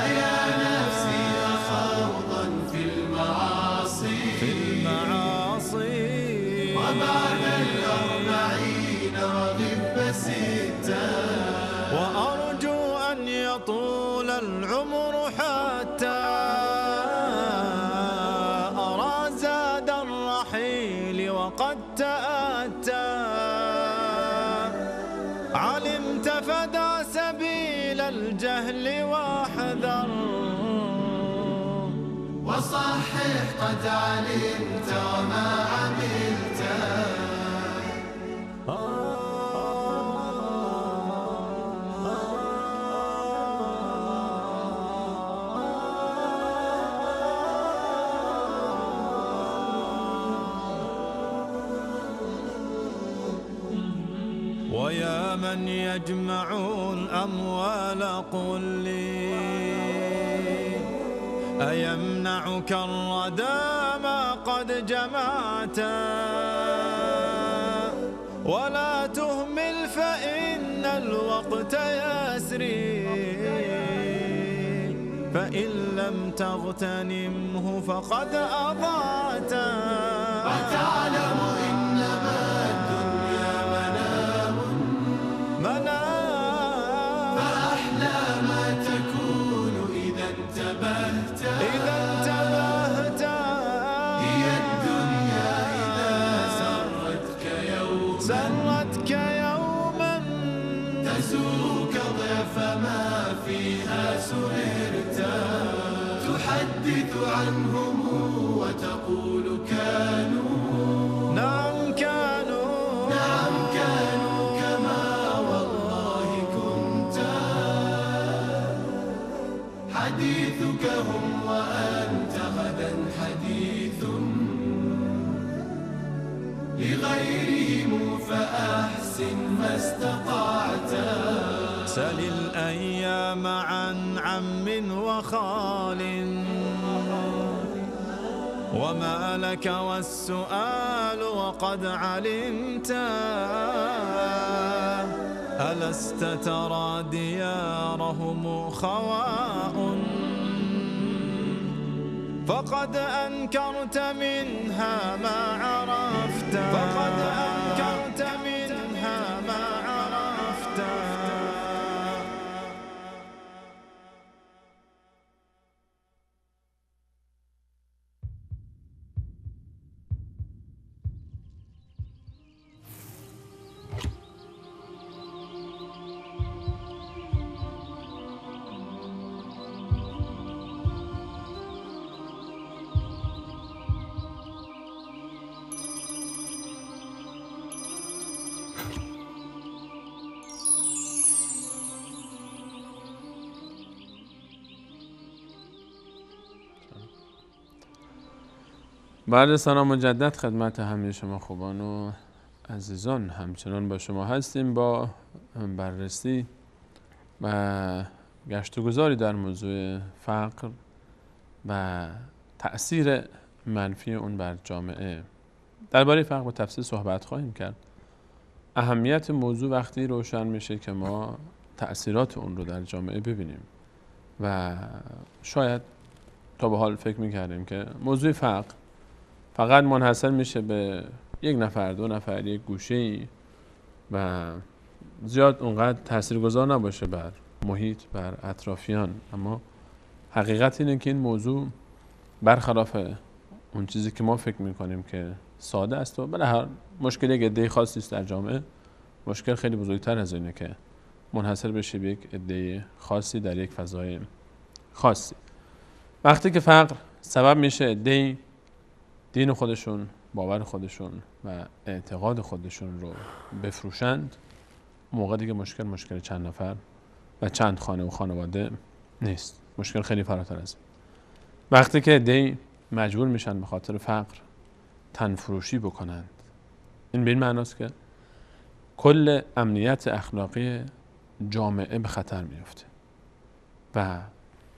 S3: أيا نفسي خوضا في المعاصي وبعد 40 رغب ستا وأرجو أن يطول العمر حتى أرى زاد الرحيل وقد تأتى علمت فدع سبيل الجهل واحذر وصحح قد علمت وما عملت ويا من يجمع الأموال قل لي أيمنعك الردى ما قد جمعت ولا تهمل فإن الوقت يسري فإن لم تغتنمه فقد أضعت وتعلم إنما الدنيا منام انتبهت هي الدنيا إذا سرتك يوما تسوك ضعف ما فيها سهرت تحدث عنهم وتقول كانوا نعم كانوا كما والله كنت حديثك هم وأنت غدا حديث لغيرهم فأحسن ما استطعت سل الأيام عن عم وخال وما لك والسؤال وقد علمت ألست ترى ديارهم خواء فقد أنكرت منها ما عرفت
S1: بعد سلام مجدد خدمت همه شما خوبان و عزیزان، همچنان با شما هستیم با بررسی و گشت و گذاری در موضوع فقر و تأثیر منفی اون بر جامعه. درباره فقر به تفصیل صحبت خواهیم کرد. اهمیت موضوع وقتی روشن میشه که ما تأثیرات اون رو در جامعه ببینیم و شاید تا به حال فکر میکردیم که موضوع فقر فقط منحصر میشه به یک نفر، دو نفر، یک گوشه‌ای و زیاد اونقدر تاثیرگذار نباشه بر محیط، بر اطرافیان. اما حقیقت اینه که این موضوع برخلاف اون چیزی که ما فکر میکنیم که ساده است و بله هر مشکل یک عده خاصی است در جامعه، مشکل خیلی بزرگتر از اینه که منحصر بشه به یک عده خاصی در یک فضای خاصی. وقتی که فقر سبب میشه عده‌ای دین خودشون، باور خودشون و اعتقاد خودشون رو بفروشند، موقع دیگه مشکل چند نفر و چند خانه و خانواده نیست. مشکل خیلی فراتر از این. وقتی که عده‌ای مجبور میشن به خاطر فقر تن فروشی بکنند، این به این معناست که کل امنیت اخلاقی جامعه به خطر میفته و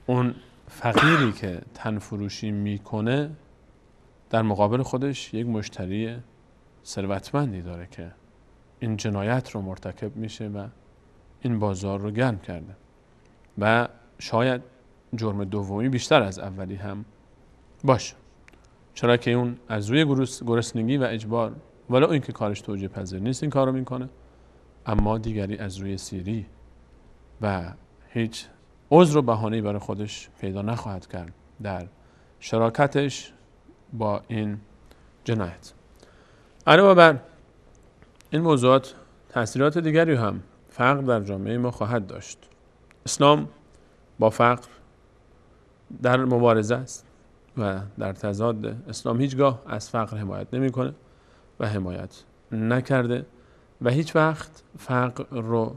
S1: اون فقیری که تن فروشی میکنه در مقابل خودش یک مشتری ثروتمندی داره که این جنایت رو مرتکب میشه و این بازار رو گرم کرده و شاید جرم دومی بیشتر از اولی هم باشه، چرا که اون از روی گرسنگی و اجبار، ولی این که کارش توجیه پذیر نیست این کار رو میکنه، اما دیگری از روی سیری و هیچ عذر و بهانه‌ای برای خودش پیدا نخواهد کرد در شراکتش با این جنایت. علاوه بر این موضوعات تأثیرات دیگری هم فقر در جامعه ما خواهد داشت. اسلام با فقر در مبارزه است و در تضاد. اسلام هیچگاه از فقر حمایت نمی‌کنه و حمایت نکرده و هیچ وقت فقر رو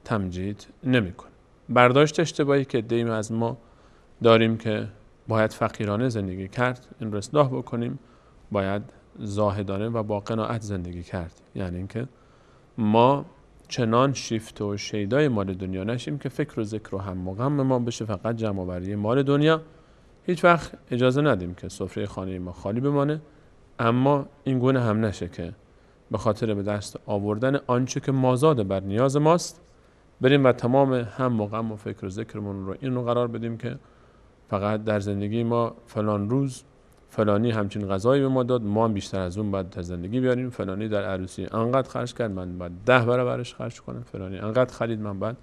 S1: تمجید نمی‌کنه. برداشت اشتباهی که عده‌ای از ما داریم که باید فقیرانه زندگی کرد، این رو اصلاح بکنیم، باید زاهدانه و با قناعت زندگی کرد. یعنی اینکه ما چنان شیفت و شیدای مال دنیا نشیم که فکر و ذکر و هم و غم ما بشه فقط جمع آوری مال دنیا. هیچ وقت اجازه ندیم که سفره خانه ما خالی بمانه، اما این گونه هم نشه که به خاطر به دست آوردن آنچه که مازاد بر نیاز ماست بریم و تمام هم و غم و فکر و ذکرمون رو این رو قرار بدیم که فقط در زندگی ما فلان روز فلانی همچین غذایی به ما داد، ما هم بیشتر از اون باید در زندگی بیاریم، فلانی در عروسی انقدر خرج کرد من باید 10 برابرش خرج کنم، فلانی انقدر خرید من باید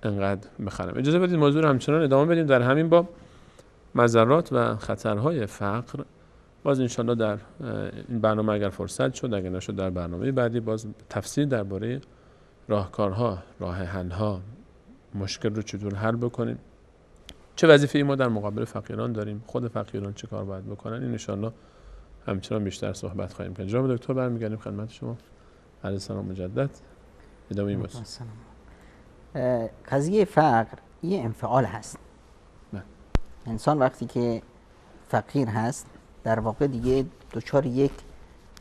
S1: انقدر بخرم. اجازه بدید موضوع رو همچنان ادامه بدیم در همین باب مضرات و خطرهای فقر باز انشالله در این برنامه اگر فرصت شد، اگر نشد در برنامه بعدی باز تفصیل درباره راهکارها، راه حل‌ها، مشکل رو چطور حل بکنیم، چه وظیفه‌ای ما در مقابل فقیران داریم، خود فقیران چه کار باید بکنن، این انشالله همچنان بیشتر صحبت خواهیم کرد. جناب دکتر برمیگردیم خدمت شما. علیه السلام مجدد. ادامه باشه.
S2: قضیه فقر یه انفعال هست.
S1: نه.
S2: انسان وقتی که فقیر هست در واقع دیگه دچار یک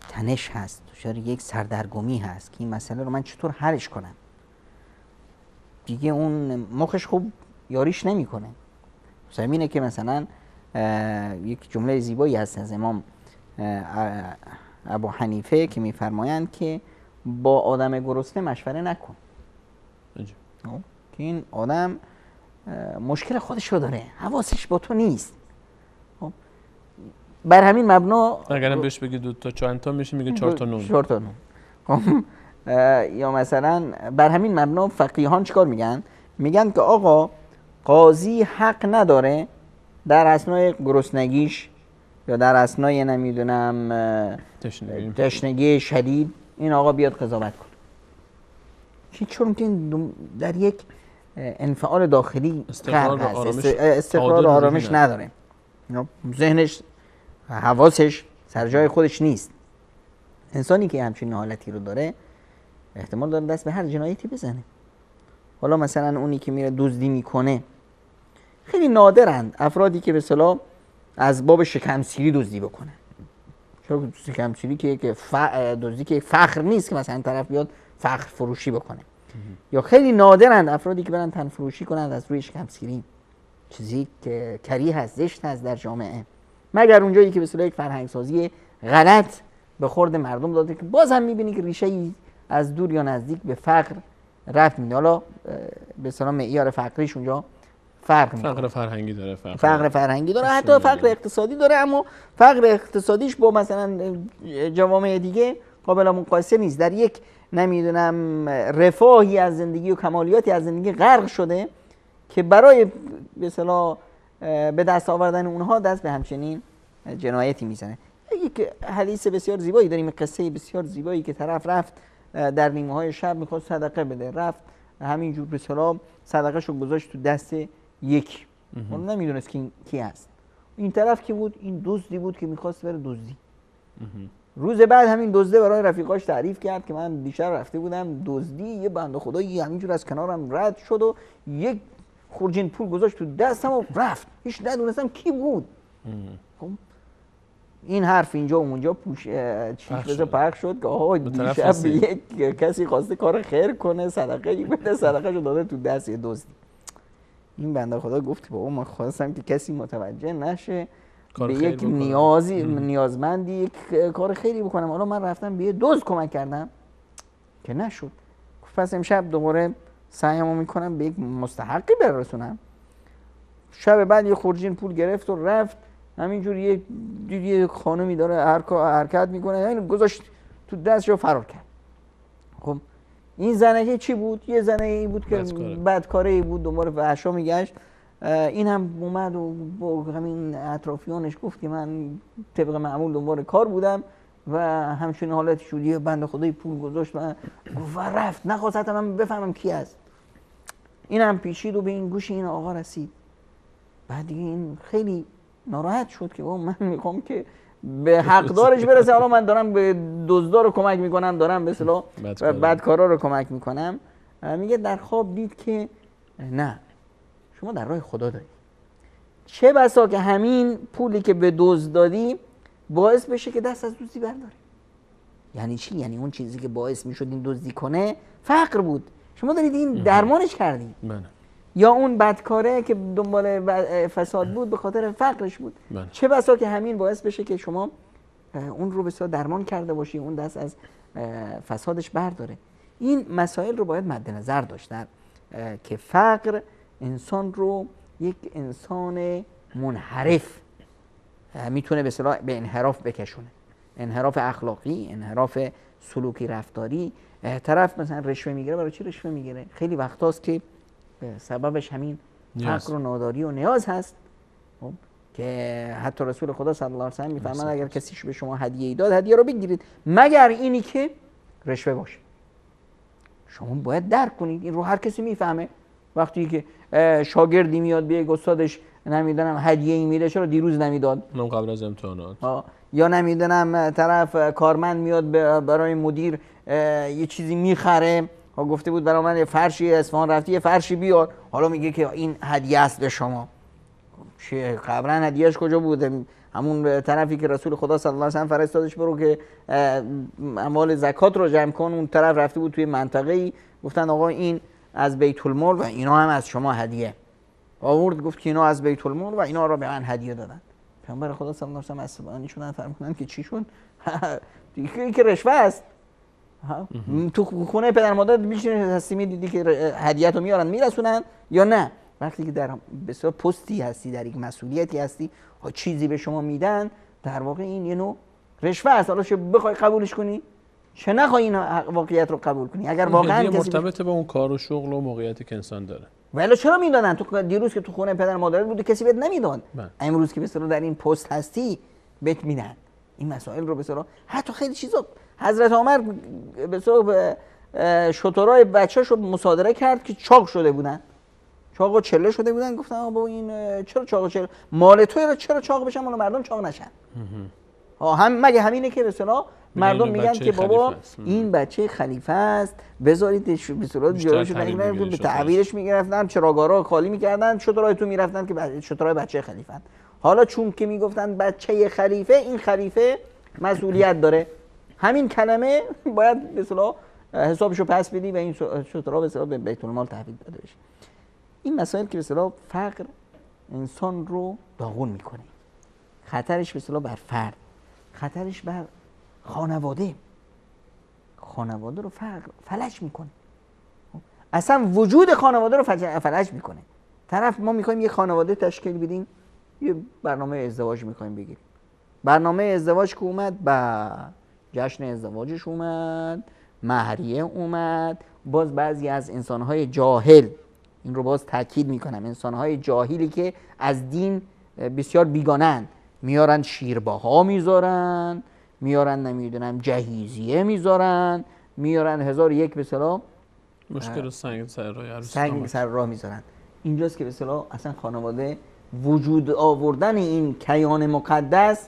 S2: تنش هست، دچار یک سردرگمی هست که این مسئله رو من چطور حلش کنم. دیگه اون مخش خوب یاریش نمیکنه. همینه که مثلا یک جمله زیبایی هست از امام ابو حنیفه که میفرمایند که با آدم گرسنه مشوره نکن. که این آدم مشکل خودش رو داره، حواسش با تو نیست. بر همین مبنا
S1: اگرم بهش بگی 2 تا چند تا میشه میگه 4 تا نون.
S2: 4 تا نون. یا مثلا بر همین مبنا فقیهان چیکار میگن؟ میگن که آقا قاضی حق نداره در اثنای گرسنگیش یا در اثنای نمیدونم تشنگی شدید این آقا بیاد قضاوت کنه. چون که در یک انفعال داخلی استقرار و آرامش نداره، ذهنش حواسش سر جای خودش نیست. انسانی که همچین حالتی رو داره احتمال داره دست به هر جنایتی بزنه. حالا مثلا اونی که میره دزدی میکنه، خیلی نادرند افرادی که به اصطلاح از باب شکمسیری دزدی بکنه. چون شکمسیری که دزدی که فخر نیست که مثلا طرف بیاد فخر فروشی بکنه. یا خیلی نادرند افرادی که برن تن فروشی کنند از روی شکمسیری، چیزی که کریه هست، زشت هست در جامعه، مگر اونجایی که به اصطلاح یک فرهنگ سازی غلط به خورد مردم داده که باز هم میبینی که ریشه ای از دور یا نزدیک به فقر رفت میده. حالا به اصطلاح معیار فقریش اونجا فرق میکنه.
S1: فقر فرهنگی داره،
S2: فقر فرهنگی داره، حتی فقر اقتصادی داره، اما فقر اقتصادیش با مثلا جوامع دیگه قابل مقایسه نیست. در یک نمیدونم رفاهی از زندگی و کمالیاتی از زندگی غرق شده که برای به اصطلاح به دست آوردن اونها دست به همچنین جنایتی میزنه. یک حدیث بسیار زیبایی داریم، قصه بسیار زیبایی که طرف رفت در نیمه های شب میخواست صدقه بده، رفت همینجور به اصطلاح صدقه شو گذاشت تو دست یک، اون نمیدونست کی هست. این طرف کی بود؟ این دزدی بود که میخواست بره دزدی. روز بعد همین دزده برای رفیقاش تعریف کرد که من دیشب رفته بودم دزدی، یه بنده خدایی همینجور از کنارم رد شد و یک خورجین پول گذاشت تو دستم و رفت، هیچ ندونستم کی بود. این حرف اینجا و اونجا چیز پخش شد که آها دیشب یک کسی خواسته کار خیر کنه، صدقه بده، صدقه رو داده تو دست یه دزدی. این بنده خدا گفت بابا من خواستم که کسی متوجه نشه به یک نیازمندی یک کار خیری بکنم، حالا من رفتم به یه دزد کمک کردم که نشد. پس امشب دوباره سعیمو میکنم به یک مستحقی برسونم. شب بعد یه خورجین پول گرفت و رفت، همینجور یه خانمی داره حرکت میکنه، یعنی گذاشت تو دستش و فرار کرد. خب این زنه چی بود؟ یه زنه ای بود که بدکاره بود، دنبال فحشا میگشت. این هم اومد و با همین اطرافیانش گفت که من طبق معمول دنبال کار بودم و همچنین حالتی شد، یه بنده خدای پول گذاشت و رفت، نخواست من بفهمم کی است. این هم پیچید و به این گوش این آقا رسید. بعد دیگه این خیلی ناراحت شد که من میخوام که به حقدارش برسه، حالا من دارم به دزدا رو کمک میکنم، دارم به اصطلاح بدکارا رو کمک میکنم. میگه در خواب دید که نه، شما در راه خدا داری. چه بسا که همین پولی که به دزد دادی باعث بشه که دست از دزدی برداره. یعنی چی؟ یعنی اون چیزی که باعث میشد این دزدی کنه فقر بود، شما دارید این درمانش کردی. یا اون بدکاره که دنبال فساد بود به خاطر فقرش بود. چه بسا که همین باعث بشه که شما اون رو بسیار درمان کرده باشی، اون دست از فسادش برداره. این مسائل رو باید مد نظر داشت که فقر انسان رو یک انسان منحرف میتونه به اصطلاح به انحراف بکشونه، انحراف اخلاقی، انحراف سلوکی رفتاری. طرف مثلا رشوه میگیره، برای چی رشوه میگیره؟ خیلی وقتاست که سببش همین فقر و ناداری و نیاز هست. که حتی رسول خدا صلی الله علیه و سلم میفرماد اگر کسی به شما هدیه داد هدیه رو بگیرید مگر اینی که رشوه باشه. شما باید درک کنید این رو هر کسی میفهمه. وقتی که شاگردی میاد به یک استادش نمیدونم هدیه‌ای میده چرا دیروز نمیداد؟
S1: اونم قبل از امتحانات.
S2: یا نمیدونم طرف کارمند میاد برای مدیر یه چیزی میخره، گفته بود برای من یه فرشی اصفهان رفتی یه فرشی بیار، حالا میگه که این هدیه است به شما. چه قبلا هدیهش کجا بود؟ همون طرفی که رسول خدا صلی الله علیه و سلم فرستادش برو که اموال زکات رو جمع کن، اون طرف رفته بود توی منطقه‌ای گفتن آقا این از بیت المال و اینا هم از شما هدیه. آورد گفت که اینا از بیت المال و اینا رو به من هدیه دادن. پیامبر خدا صلی الله علیه و سلم عصبانی شدن، فرمودن که چی شد؟ دیگه که رشوه است. تو خونه پدر مادر میشینی هستی میدیدی که هدیه‌تو میارن میرسونن یا نه؟ وقتی که در بسیار پستی هستی، در یک مسئولیتی هستی، چیزی به شما میدن، در واقع این یه نوع رشوه است. حالا چه بخوای قبولش کنی چه نخوای این واقعیت رو قبول کنی. اگر واقعا کسی
S1: مرتبط به اون کار و شغل و موقعیتی که انسان داره.
S2: ولی چرا میدادن؟ تو دیروز که تو خونه پدر مادرت بودی کسی بهت نمیداد. امروز که مثلا در این پست هستی بهت میدن. این مسائل رو مثلا حتی خیلی چیزا حضرت عمر مثلا شترای بچه‌شو مصادره کرد که چاق شده بودن، چاق و چله شده بودن، گفتن بابا این چرا چاق و چله مال تو چرا چاق بشن مال مردم چاق نشن؟ مگه همینه که مثلا مردم میگن که بابا این بچه خلیفه است بذارید به صورت جلوش نگیرن، به تعبیرش میگرفتن، چراگاه‌ها خالی میکردن، شترای تو میرفتن که شترای بچه خلیفه. حالا چون که میگفتن بچه خلیفه، این خلیفه مسئولیت داره، همین کلمه باید مثلا حسابشو پس بدی و این شترا مثلا به بیت المال تحویل داده بشه. این مسائل که مثلا فقر انسان رو داغون میکنه، خطرش مثلا بر فرد، خطرش بر خانواده رو فقر فلج میکنه، اصلا وجود خانواده رو فلج میکنه. طرف ما میخوایم یه خانواده تشکیل بدیم، یه برنامه ازدواج میخوایم بگیریم، برنامه ازدواج که اومد با جشن ازدواجش اومد، مهریه اومد، باز بعضی از انسانهای جاهل، این رو باز تاکید میکنم، انسانهای جاهلی که از دین بسیار بیگانند، میارن شیرباها میذارن، میارن نمیدونم جهیزیه میذارن، میارن 1001 به اصطلاح
S1: مشکل سنگ
S2: سر راه میذارن. اینجاست که به اصطلاح اصلا خانواده وجود آوردن این کیان مقدس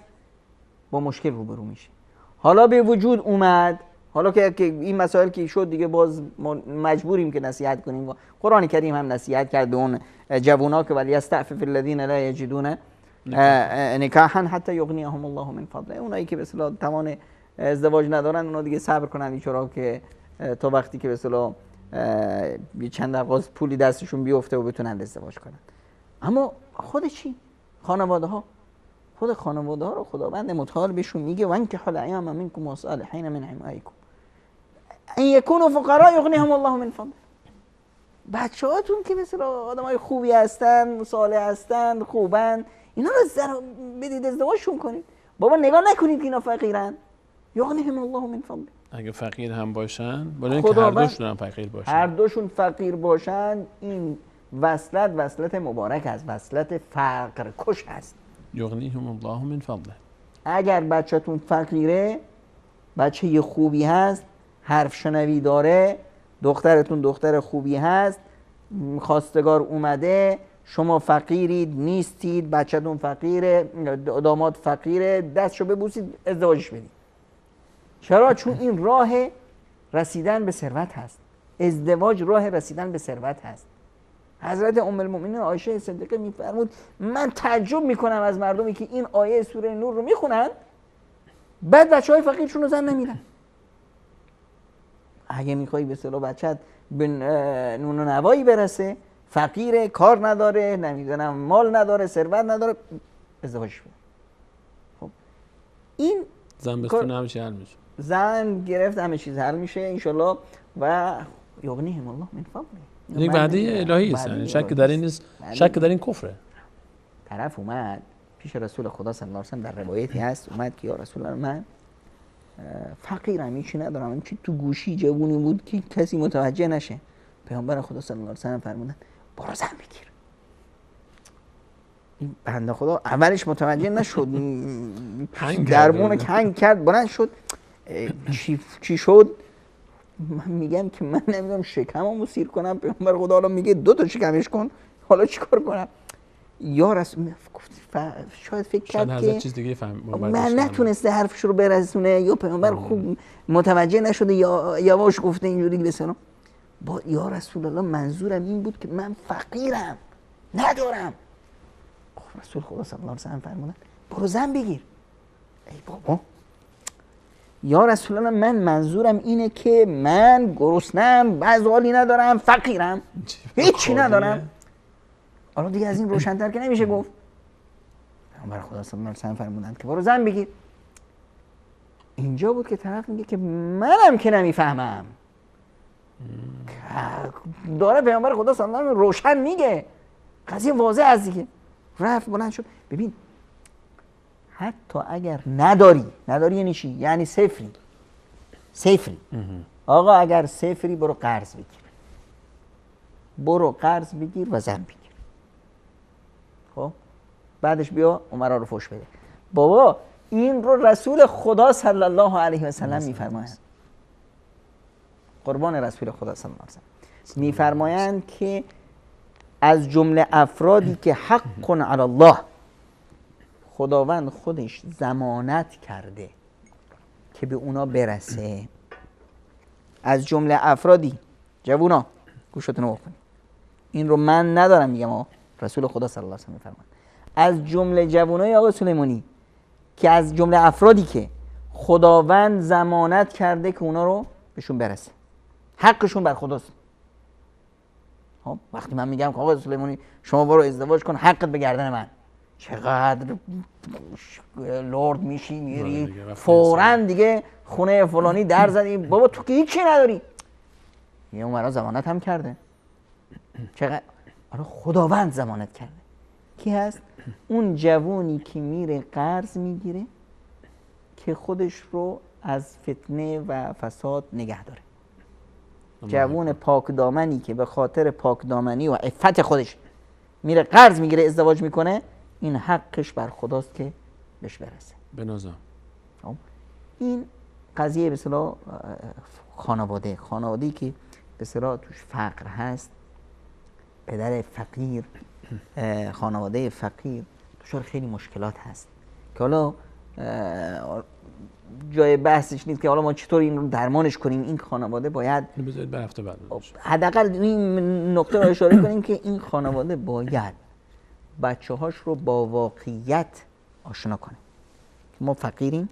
S2: با مشکل روبرو میشه. حالا به وجود اومد، حالا که این مسائل که شد دیگه باز مجبوریم که نصیحت کنیم. قرآن کریم هم نصیحت کرد به اون جوونا که ولی استعفف الذین لا یجدون نکاحا حتی یغنیهم الله من فضله. اونایی که به اصطلاح توان ازدواج ندارن اونا دیگه صبر کنن ایشورا که تا وقتی که به اصطلاح چند دقیقه پولی دستشون بیفته و بتونن ازدواج کنن. اما خود چی؟ خانواده ها، خود خانواده ها رو خداوند متعال بهشون میگه وانکحوا الایام منکم والصالحین من عبادکم ان یکونوا فقراء یغنیهم الله من فضله. بچه‌هاتون که مثلا آدمای خوبی هستن، صالح هستن، خوبن، اینا رو بدید ازدواجشون کنید. بابا نگاه نکنید که اینا فقیرن. یغنیهم الله من فضله.
S1: اگر فقیر هم باشن، باید اینکه هر دوشون هم فقیر باشن.
S2: هر دوشون فقیر باشن، این وصلت مبارک است، وصلت فقر کش است.
S1: یغنیهم الله من فضله.
S2: اگر بچه‌تون فقیره، بچه خوبی هست، حرف شنوی داره، دخترتون دختر خوبی هست، خواستگار اومده، شما فقیرید نیستید، بچه‌تون فقیره، داماد فقیره، دستشو ببوسید ازدواجش بدید. چرا؟ چون این راه رسیدن به ثروت هست. ازدواج راه رسیدن به ثروت هست. حضرت ام المؤمنین عایشه صدیقه میفرمود من تعجب میکنم از مردمی که این آیه سوره نور رو میخونن بعد بچهای فقیرشون رو زن نمیدن. اگه میخوای به اصطلاح بچت به نون و نوایی برسه، فقیره، کار نداره، نمیدونم مال نداره، ثروت نداره، ازدواجش بده. خب این
S1: زن بتونه همه چی حل میشه.
S2: زن گرفت همه چیز حل میشه انشالله و یغنیهم الله من فضله.
S1: یک وعده الهی است، شک در این نیست، شک در این کفره.
S2: طرف اومد پیش رسول خدا صلی الله علیه و سلم، در روایتی هست اومد که یا رسول الله من فقیرم، هیچی ندارم، این چی تو گوشی جوونی بود که کسی متوجه نشه. پیامبر خدا صلی الله علیه و سلم فرمودن برو زن بگیر. این بنده خدا اولش متوجه نشد،
S1: هنگ
S2: درمون
S1: کرد.
S2: هنگ کرد، بلند شد. چی شد؟ من میگم که من نمیدونم شکممو سیر کنم، پیامبر خدا حالا میگه 2 تا شکمش کن، حالا چیکار کنم؟ یا رسول گفت شاید فکر
S1: شاید
S2: کرد
S1: حضرت
S2: که
S1: چیز دیگه
S2: من نتونسته حرفش رو برسونه، یا پیامبر خوب متوجه نشده، یا یواش گفته اینجوری به سلام. با یا رسول الله منظورم این بود که من فقیرم، ندارم. رسول خدا صلی الله علیه و سلم فرمودن برو زن بگیر. ای بابا، یا رسول الله من منظورم اینه که من گرسنه‌ام، وضعی ندارم، فقیرم، هیچی ندارم. حالا دیگه از این روشن‌تر که نمیشه گفت. پیامبر خدا صلی الله علیه و سلم فرمودند که برو زن بگیر. اینجا بود که طرف میگه که منم که نمیفهمم. داره پیامبر خدا صلی الله علیه و سلم روشن میگه، قضیه واضح است دیگه. رفت بلند شد. ببین حتی اگر نداری یعنی چی؟ یعنی صفری. آقا اگر صفری برو قرض بگیر، و زن بگیر. خب بعدش بیا عمرا رو فوش بده. بابا این رو رسول خدا صلی الله علیه و سلم میفرمایند. قربان رسول خدا صلی الله علیه و سلم میفرمایند که از جمله افرادی که حق علی الله خداوند خودش ضمانت کرده که به اونا برسه، از جمله افرادی، جوونا گوشتون رو بکنید، این رو من ندارم میگم، رسول خدا صلی الله علیه و سلم میفرمایند از جمله جوانای آقا سلیمانی که از جمله افرادی که خداوند ضمانت کرده که اونا رو بهشون برسه، حقشون بر خداست. خب وقتی من میگم که آقا سلیمانی شما برو ازدواج کن، حقت به گردن من، چقدر لرد میشی، میری فوراً دیگه خونه فلانی در زدی، بابا تو که هیچی نداری. یه عمرا ضمانت هم کرده، چقدر آره خداوند ضمانت کرده. کی هست؟ اون جوونی که میره قرض میگیره که خودش رو از فتنه و فساد نگه داره. جوون پاک دامنی که به خاطر پاک دامنی و عفت خودش میره قرض میگیره، ازدواج میکنه، این حقش بر خداست که بهش برسه.
S1: به نظام
S2: این قضیه به اصطلاح خانواده‌ای که به اصطلاح توش فقر هست، پدر فقیر، خانواده فقیر، توش خیلی مشکلات هست که حالا جای بحثش نیست که حالا ما چطور این رو درمانش کنیم. این خانواده باید
S1: بذارید به هفته بعد
S2: حداقل این نکته رو اشاره کنیم که این خانواده باید بچه‌هاش رو با واقعیت آشنا کنه که ما فقیریم،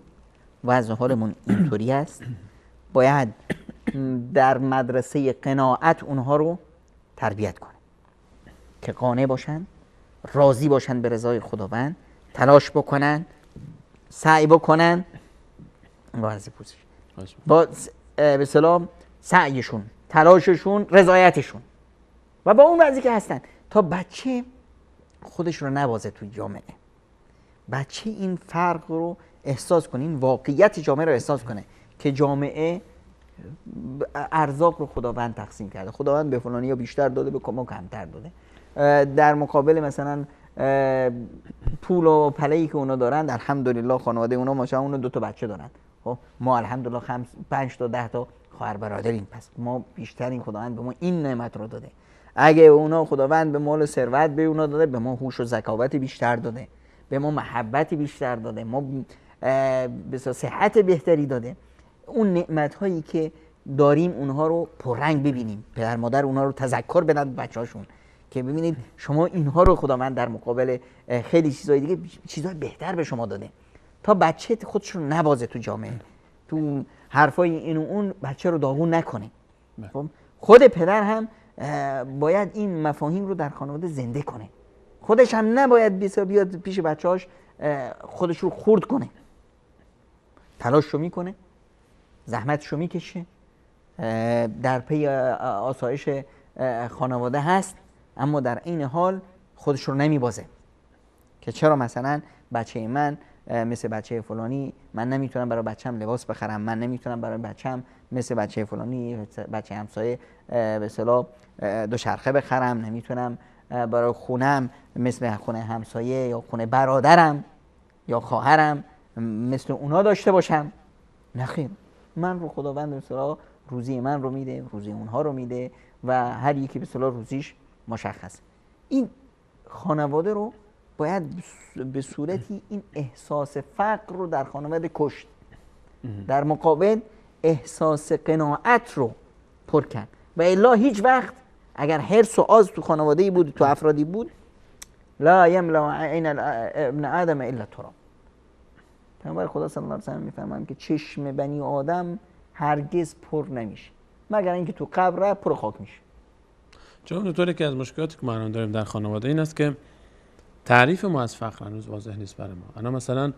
S2: وضع حالمون اینطوری است، باید در مدرسه قناعت اونها رو تربیت کنه که قانع باشن، راضی باشن به رضای خداوند، تلاش بکنن، سعی بکنن با به اصطلاح سعیشون، تلاششون، رضایتشون و با اون وضعی که هستن، تا بچه خودش رو نبازه توی جامعه. بچه این فرق رو احساس کنه، این واقعیت جامعه رو احساس کنه که جامعه ارزاق رو خداوند تقسیم کرده، خداوند به فلانیا بیشتر داده، به ما کمتر داده. در مقابل مثلا پول و پله‌ای که اونا دارن، الحمدلله خانواده اونا ماشاءالله اونا 2 تا بچه دارن، خب ما الحمدلله 5 تا 10 تا خواهر برادریم، پس ما بیشترین، خداوند به ما این نعمت رو داده. اگه اونا خداوند به مال و ثروت به اونا داده، به ما هوش و ذکاوت بیشتر داده، به ما محبت بیشتر داده، ما به صحت بهتری داده. اون نعمت هایی که داریم اونها رو پررنگ ببینیم، پدر مادر اونها رو تذکر بدن بچه‌هاشون که ببینید شما اینها رو خداوند در مقابل خیلی چیزای دیگه چیزای بهتر به شما داده، تا بچه خودش رو نبازه تو جامعه، تو حرفای این و اون بچه رو داغون نکنه. خود پدر هم باید این مفاهیم رو در خانواده زنده کنه، خودش هم نباید بیاد پیش بچه‌هاش خودش رو خرد کنه، تلاش رو میکنه، زحمتش رو میکشه، در پی آسایش خانواده هست، اما در این حال خودش رو نمیبازه که چرا مثلا بچه من مثل بچه فلانی، من نمیتونم برای بچه‌م لباس بخرم، من نمیتونم برای بچه‌م مثل بچه فلانی، بچه همسایه به اصطلاح دوچرخه بخرم، نمیتونم برای خونم مثل خونه همسایه یا خونه برادرم یا خواهرم مثل اونا داشته باشم. نخیر، من رو خداوند به اصطلاح روزی من رو میده، روزی اونها رو میده و هر یکی به اصطلاح روزیش مشخص. این خانواده رو باید به صورتی این احساس فقر رو در خانواده کشت، در مقابل احساس قناعت رو پر کرد. و الا هیچ وقت اگر حرص و آز تو خانواده‌ای بود، تو افرادی بود، لا یملا عین ابن آدم الا تراب. پیامبر خدا صلی الله علیه و سلم میفرمایند که چشم بنی آدم هرگز پر نمیشه مگر اینکه تو قبر پر خاک میشه.
S1: چون اونطوری که از مشکلاتی که ما داریم در خانواده این است که تعریف ما از فقر هنوز واضح نیست برای ما. انا مثلا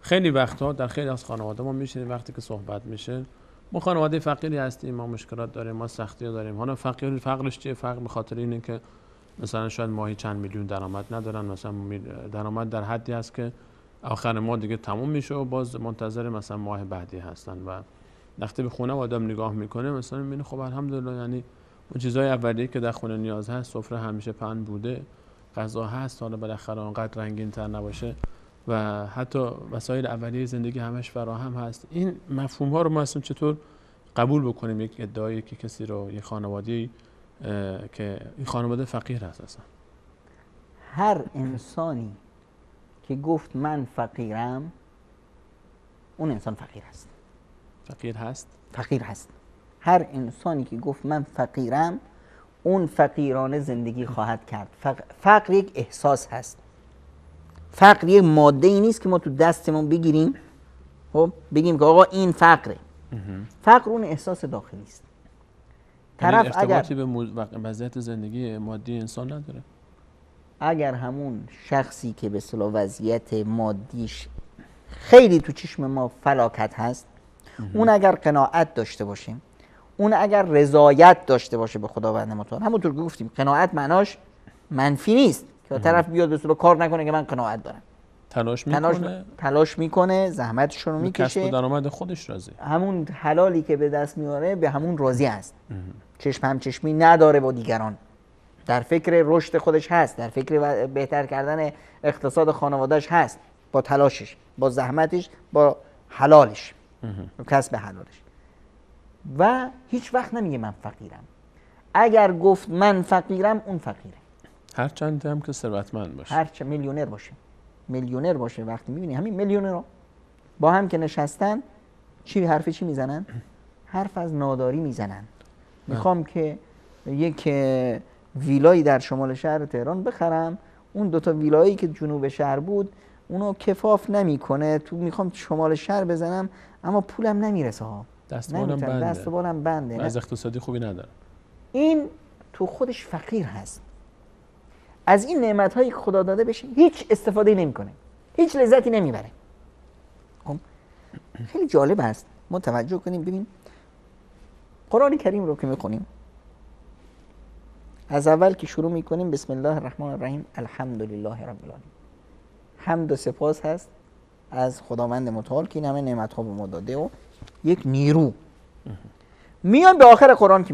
S1: خیلی وقتها در خیلی از خانواده ما میشینیم وقتی که صحبت میشه، ما خانواده فقیری هستیم، ما مشکلات داریم، ما سختی‌ها داریم. حالا فقرش چیه؟ فقر به خاطر اینه که مثلا شاید ماهی چند میلیون درآمد ندارن، مثلا درآمد در حدی است که آخر ماه دیگه تموم میشه و باز منتظر مثلا ماه بعدی هستن و وقتی به خونه آدم نگاه میکنه مثلا میبینه خب الحمدلله، یعنی اون چیزای اولیه که در خونه نیاز هست، سفره همیشه پهن بوده، غذا هست، حالا بالاخره اونقدر رنگین تر نباشه و حتی وسایل اولیه زندگی همش فراهم هست. این مفهوم ها رو ما اصلا چطور قبول بکنیم یک ادعایی که کسی رو، یک خانواده‌ای که این خانواده فقیر هست؟ اصلا
S2: هر انسانی که گفت من فقیرم، اون انسان فقیر هست.
S1: فقیر هست؟
S2: فقیر هست. هر انسانی که گفت من فقیرم، اون فقیرانه زندگی خواهد کرد. فقر یک احساس هست. فقر یک ماده ای نیست که ما تو دستمون بگیریم خب بگیم که آقا این فقره. فقر اون احساس داخلی است.
S1: طرف ارتباطی به وضعیت زندگی مادی انسان نداره.
S2: اگر همون شخصی که به اصطلاح وضعیت مادیش خیلی تو چشم ما فلاکت هست، اون اگر قناعت داشته باشه، اون اگر رضایت داشته باشه به خداوند متعال، همونطور که گفتیم قناعت معناش منفی نیست که طرف بیاد به اصطلاح کار نکنه که من قناعت دارم، تلاش میکنه، زحمتش رو میکشه،
S1: کسب و درآمد خودش راضی،
S2: همون حلالی که به دست میاره به همون راضی است، چشم هم چشمی نداره با دیگران، در فکر رشد خودش هست، در فکر بهتر کردن اقتصاد خانوادهش هست، با تلاشش، با زحمتش، با حلالش، با کسب حلالش. و هیچ وقت نمیگه من فقیرم. اگر گفت من فقیرم، اون فقیره.
S1: هرچند هم که ثروتمند باشه،
S2: هرچه میلیونر باشه، وقتی میبینی همین میلیونرها با هم که نشستن حرف چی میزنن؟ حرف از ناداری میزنن. میخوام که یک ویلایی در شمال شهر تهران بخرم، اون دوتا ویلایی که جنوب شهر بود اونو کفاف نمیکنه، تو میخوام شمال شهر بزنم اما پولم نمیرسه ها،
S1: دست و
S2: بالم بنده،
S1: از اقتصادی خوبی نداره.
S2: این تو خودش فقیر هست. از این نعمت هایی که خدا داده بشه هیچ استفاده نمیکنه، هیچ لذتی نمیبره. خب خیلی جالب است ما توجه کنیم ببین قرآن کریم رو که میخونیم، از اول که شروع میکنیم بسم الله الرحمن الرحیم الحمدلله رب العالمین، حمد و سپاس هست از خداوند متعال که این همه نعمت ها به ما داده و یک نیرو. میان به آخر قرآن که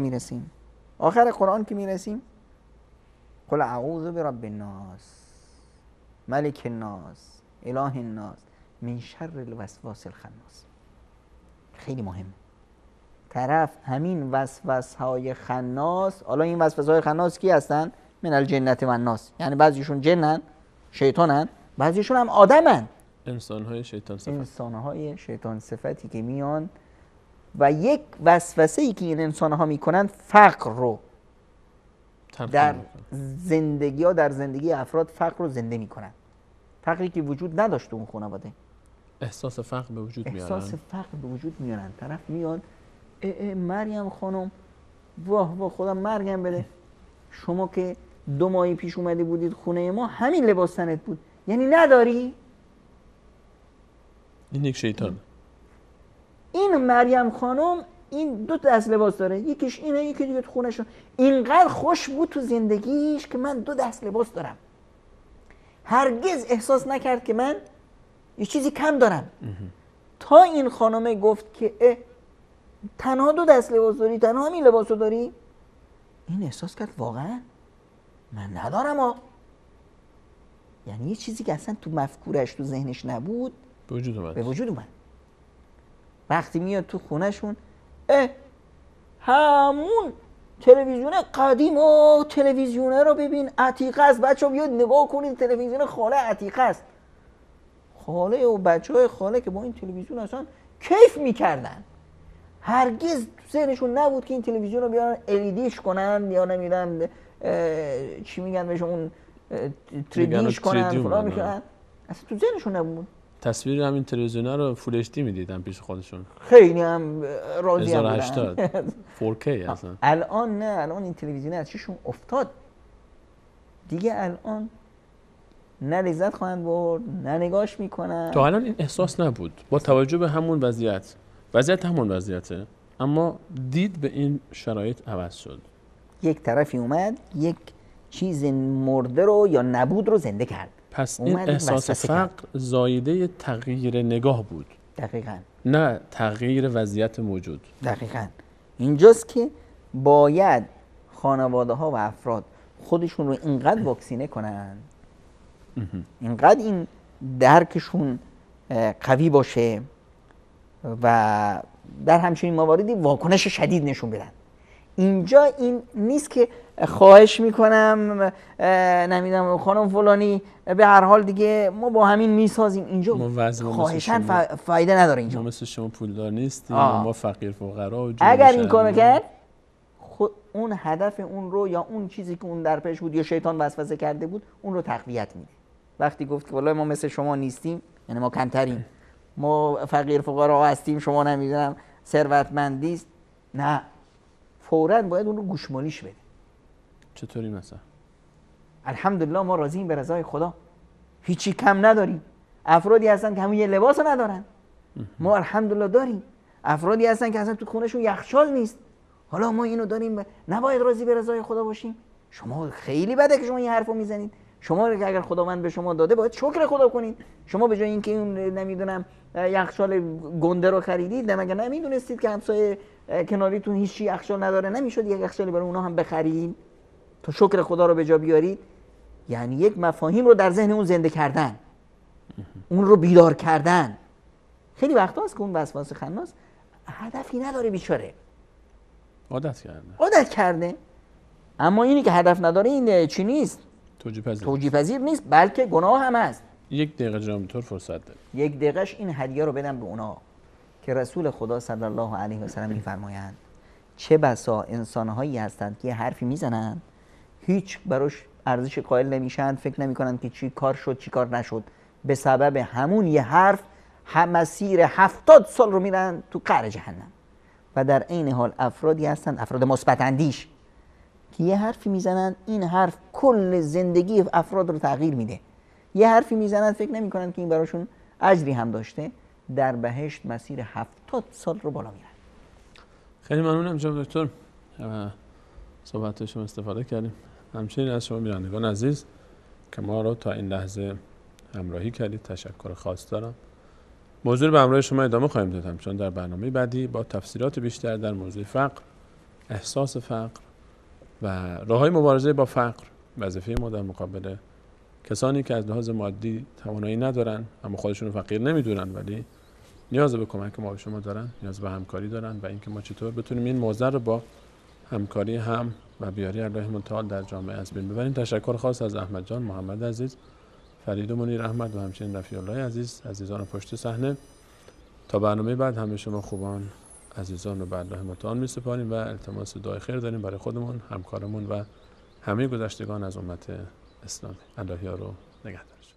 S2: میرسیم، قل اعوذ برب الناس ملک الناس اله الناس من شر الوسواس الخناس. خیلی مهم، طرف همین وسوسهای خناس، حالا این وسوسهای خناس کی هستن؟ من الجنة و الناس، یعنی بعضیشون جنن، شیطانن، بعضیشون هم آدمن، انسانهای شیطان صفتی که میان و یک وسوسه‌ای که این انسانها میکنن فقر رو در زندگی افراد فقر رو زنده میکنن. فقری که وجود نداشت اون خانواده،
S1: احساس فقر به وجود میارن. طرف میاد مریم خانم واه خودم مرگم بده، شما که 2 ماه پیش اومده بودید خونه ما همین لباس تنت بود، یعنی نداری؟ این یک شیطان.
S2: این مریم خانم این 2 دست لباس داره، یکیش اینه یکی دیگه تو خونه‌شه، اینقدر خوش بود تو زندگیش که من 2 دست لباس دارم، هرگز احساس نکرد که من یه چیزی کم دارم. تا این خانمه گفت که تنها 2 دست لباس داری، تنها همین لباسو داری، این احساس کرد واقعا من ندارم یعنی یه چیزی که اصلا تو مفکورش تو ذهنش نبود به وجود اومد. وقتی میاد تو خونهشون همون تلویزیون قدیم تلویزیونه رو ببین عتیقه است، بچه‌ها بیاید نگاه کنید تلویزیون خاله عتیقه است. خاله و بچه‌های خاله که با این تلویزیون اصلا کیف میکردن، هرگز تو ذهنشون نبود که این تلویزیون رو بیارن الیدیش کنن یا نمیدونم چی میگن بهش اون تریدیش کنن فلان میکنن، اصلا تو ذهنشون نبود.
S1: تصویر همین تلویزیونا رو فول اچ دی میدیدن پیش خودشون،
S2: خیلی هم راضی هم
S1: 1080 4K اصلا.
S2: الان نه، الان این تلویزیون از چشون افتاد دیگه، الان نه لذت خواهند برد نه نگاش میکنن.
S1: تا الان این احساس نبود با توجه به همون وضعیت همون وضعیته، اما دید به این شرایط عوض شد.
S2: یک طرفی اومد یک چیز مرده رو یا نبود رو زنده کرد.
S1: پس این احساس فقر زایده تغییر نگاه بود.
S2: دقیقاً.
S1: نه تغییر وضعیت موجود.
S2: دقیقاً. اینجاست که باید خانواده ها و افراد خودشون رو اینقدر واکسینه کنن، اینقدر این درکشون قوی باشه و در همچنین مواردی واکنش شدید نشون بدن. اینجا این نیست که خواهش میکنم نمیدونم خانم فلانی به هر حال دیگه ما با همین میسازیم، اینجا خواهشاً فایده نداره. اینجا
S1: ما مثل شما پولدار نیستیم، ما فقیر فقرا و
S2: اگر این کارو کرد اون هدف اون رو یا اون چیزی که اون در پیش بود یا شیطان وسوسه کرده بود اون رو تقویت میده. وقتی گفت که والله ما مثل شما نیستیم، یعنی ما کمتریم، ما فقیر فقرا هستیم، شما نمیدونم ثروتمندیست، نه، فوراً باید اون رو گوشمالیش بده.
S1: چطوری مثلا؟
S2: الحمدلله ما راضییم به رضای خدا، هیچی کم نداریم. افرادی هستن که همون یه لباس ندارن، ما الحمدلله داریم. افرادی هستن که اصلا تو خونهشون یخچال نیست، حالا ما اینو داریم. نباید راضی به رضای خدا باشیم؟ شما خیلی بده که شما این حرفو میزنید. شما اگر خداوند به شما داده باید شکر خدا کنید. شما به جای اینکه اون نمیدونم یخچال گنده رو خریدید، مگر نمیدونستید که همسایه کناریتون هیچ یخچال نداره؟ نمیشد یک یخچالی برای اونها هم بخرید تا شکر خدا رو به جا بیارید؟ یعنی یک مفاهیم رو در ذهن اون زنده کردن، اون رو بیدار کردن. خیلی وقتا هست که اون وسواس خناس هدفی نداره، بیچاره عادت کرده. اما اینی که هدف نداره این چی نیست؟ توجیه پذیر نیست، بلکه گناه هم هست.
S1: یک دقیقه جناب دکتر فرصت دارید.
S2: یک دقیقش این هدیه رو بدم به اونا که رسول خدا صلی الله علیه و سلم میفرمایند چه بسا انسان‌هایی هستند که حرفی میزنن هیچ براش ارزش قائل نمیشن، فکر نمیکنن که چی کار شد چی کار نشد، به سبب همون یه حرف مسیر 70 سال رو میرن تو قعر جهنم. و در عین حال افرادی هستن، افراد مثبت اندیش، که یه حرفی میزنن این حرف کل زندگی افراد رو تغییر میده. یه حرفی میزنن فکر نمیکنن که این براشون اجری هم داشته، در بهشت مسیر 70 سال رو بالا میرن.
S1: خیلی ممنونم جناب دکتر، صحبت شما استفاده کردیم. همچنین از شما بینندگان عزیز که ما رو تا این لحظه همراهی کردید تشکر خاص دارم. موضوع رو به همراه شما ادامه خواهیم داد، همچنان در برنامه بعدی با تفسیرات بیشتر در موضوع فقر، احساس فقر و راههای مبارزه با فقر، وظیفه ما در مقابل کسانی که از لحاظ مادی توانایی ندارن اما خودشون رو فقیر نمیدونن ولی نیاز به کمک ما به شما دارن، نیاز به همکاری دارن، و اینکه ما چطور بتونیم این موضوع رو با همکاری هم و بیاری الله متعال در جامعه از بین ببریم. تشکر خاص از احمد جان، محمد عزیز، فرید و منیر احمد و همچنین رفیع الله عزیز، عزیزان پشت صحنه. تا برنامه بعد همه شما خوبان عزیزان رو به الله متعال می‌سپاریم و التماس دعای خیر داریم برای خودمون، همکارمون و همه گذشتگان از امت اسلامی. الله یار و نگهدارش.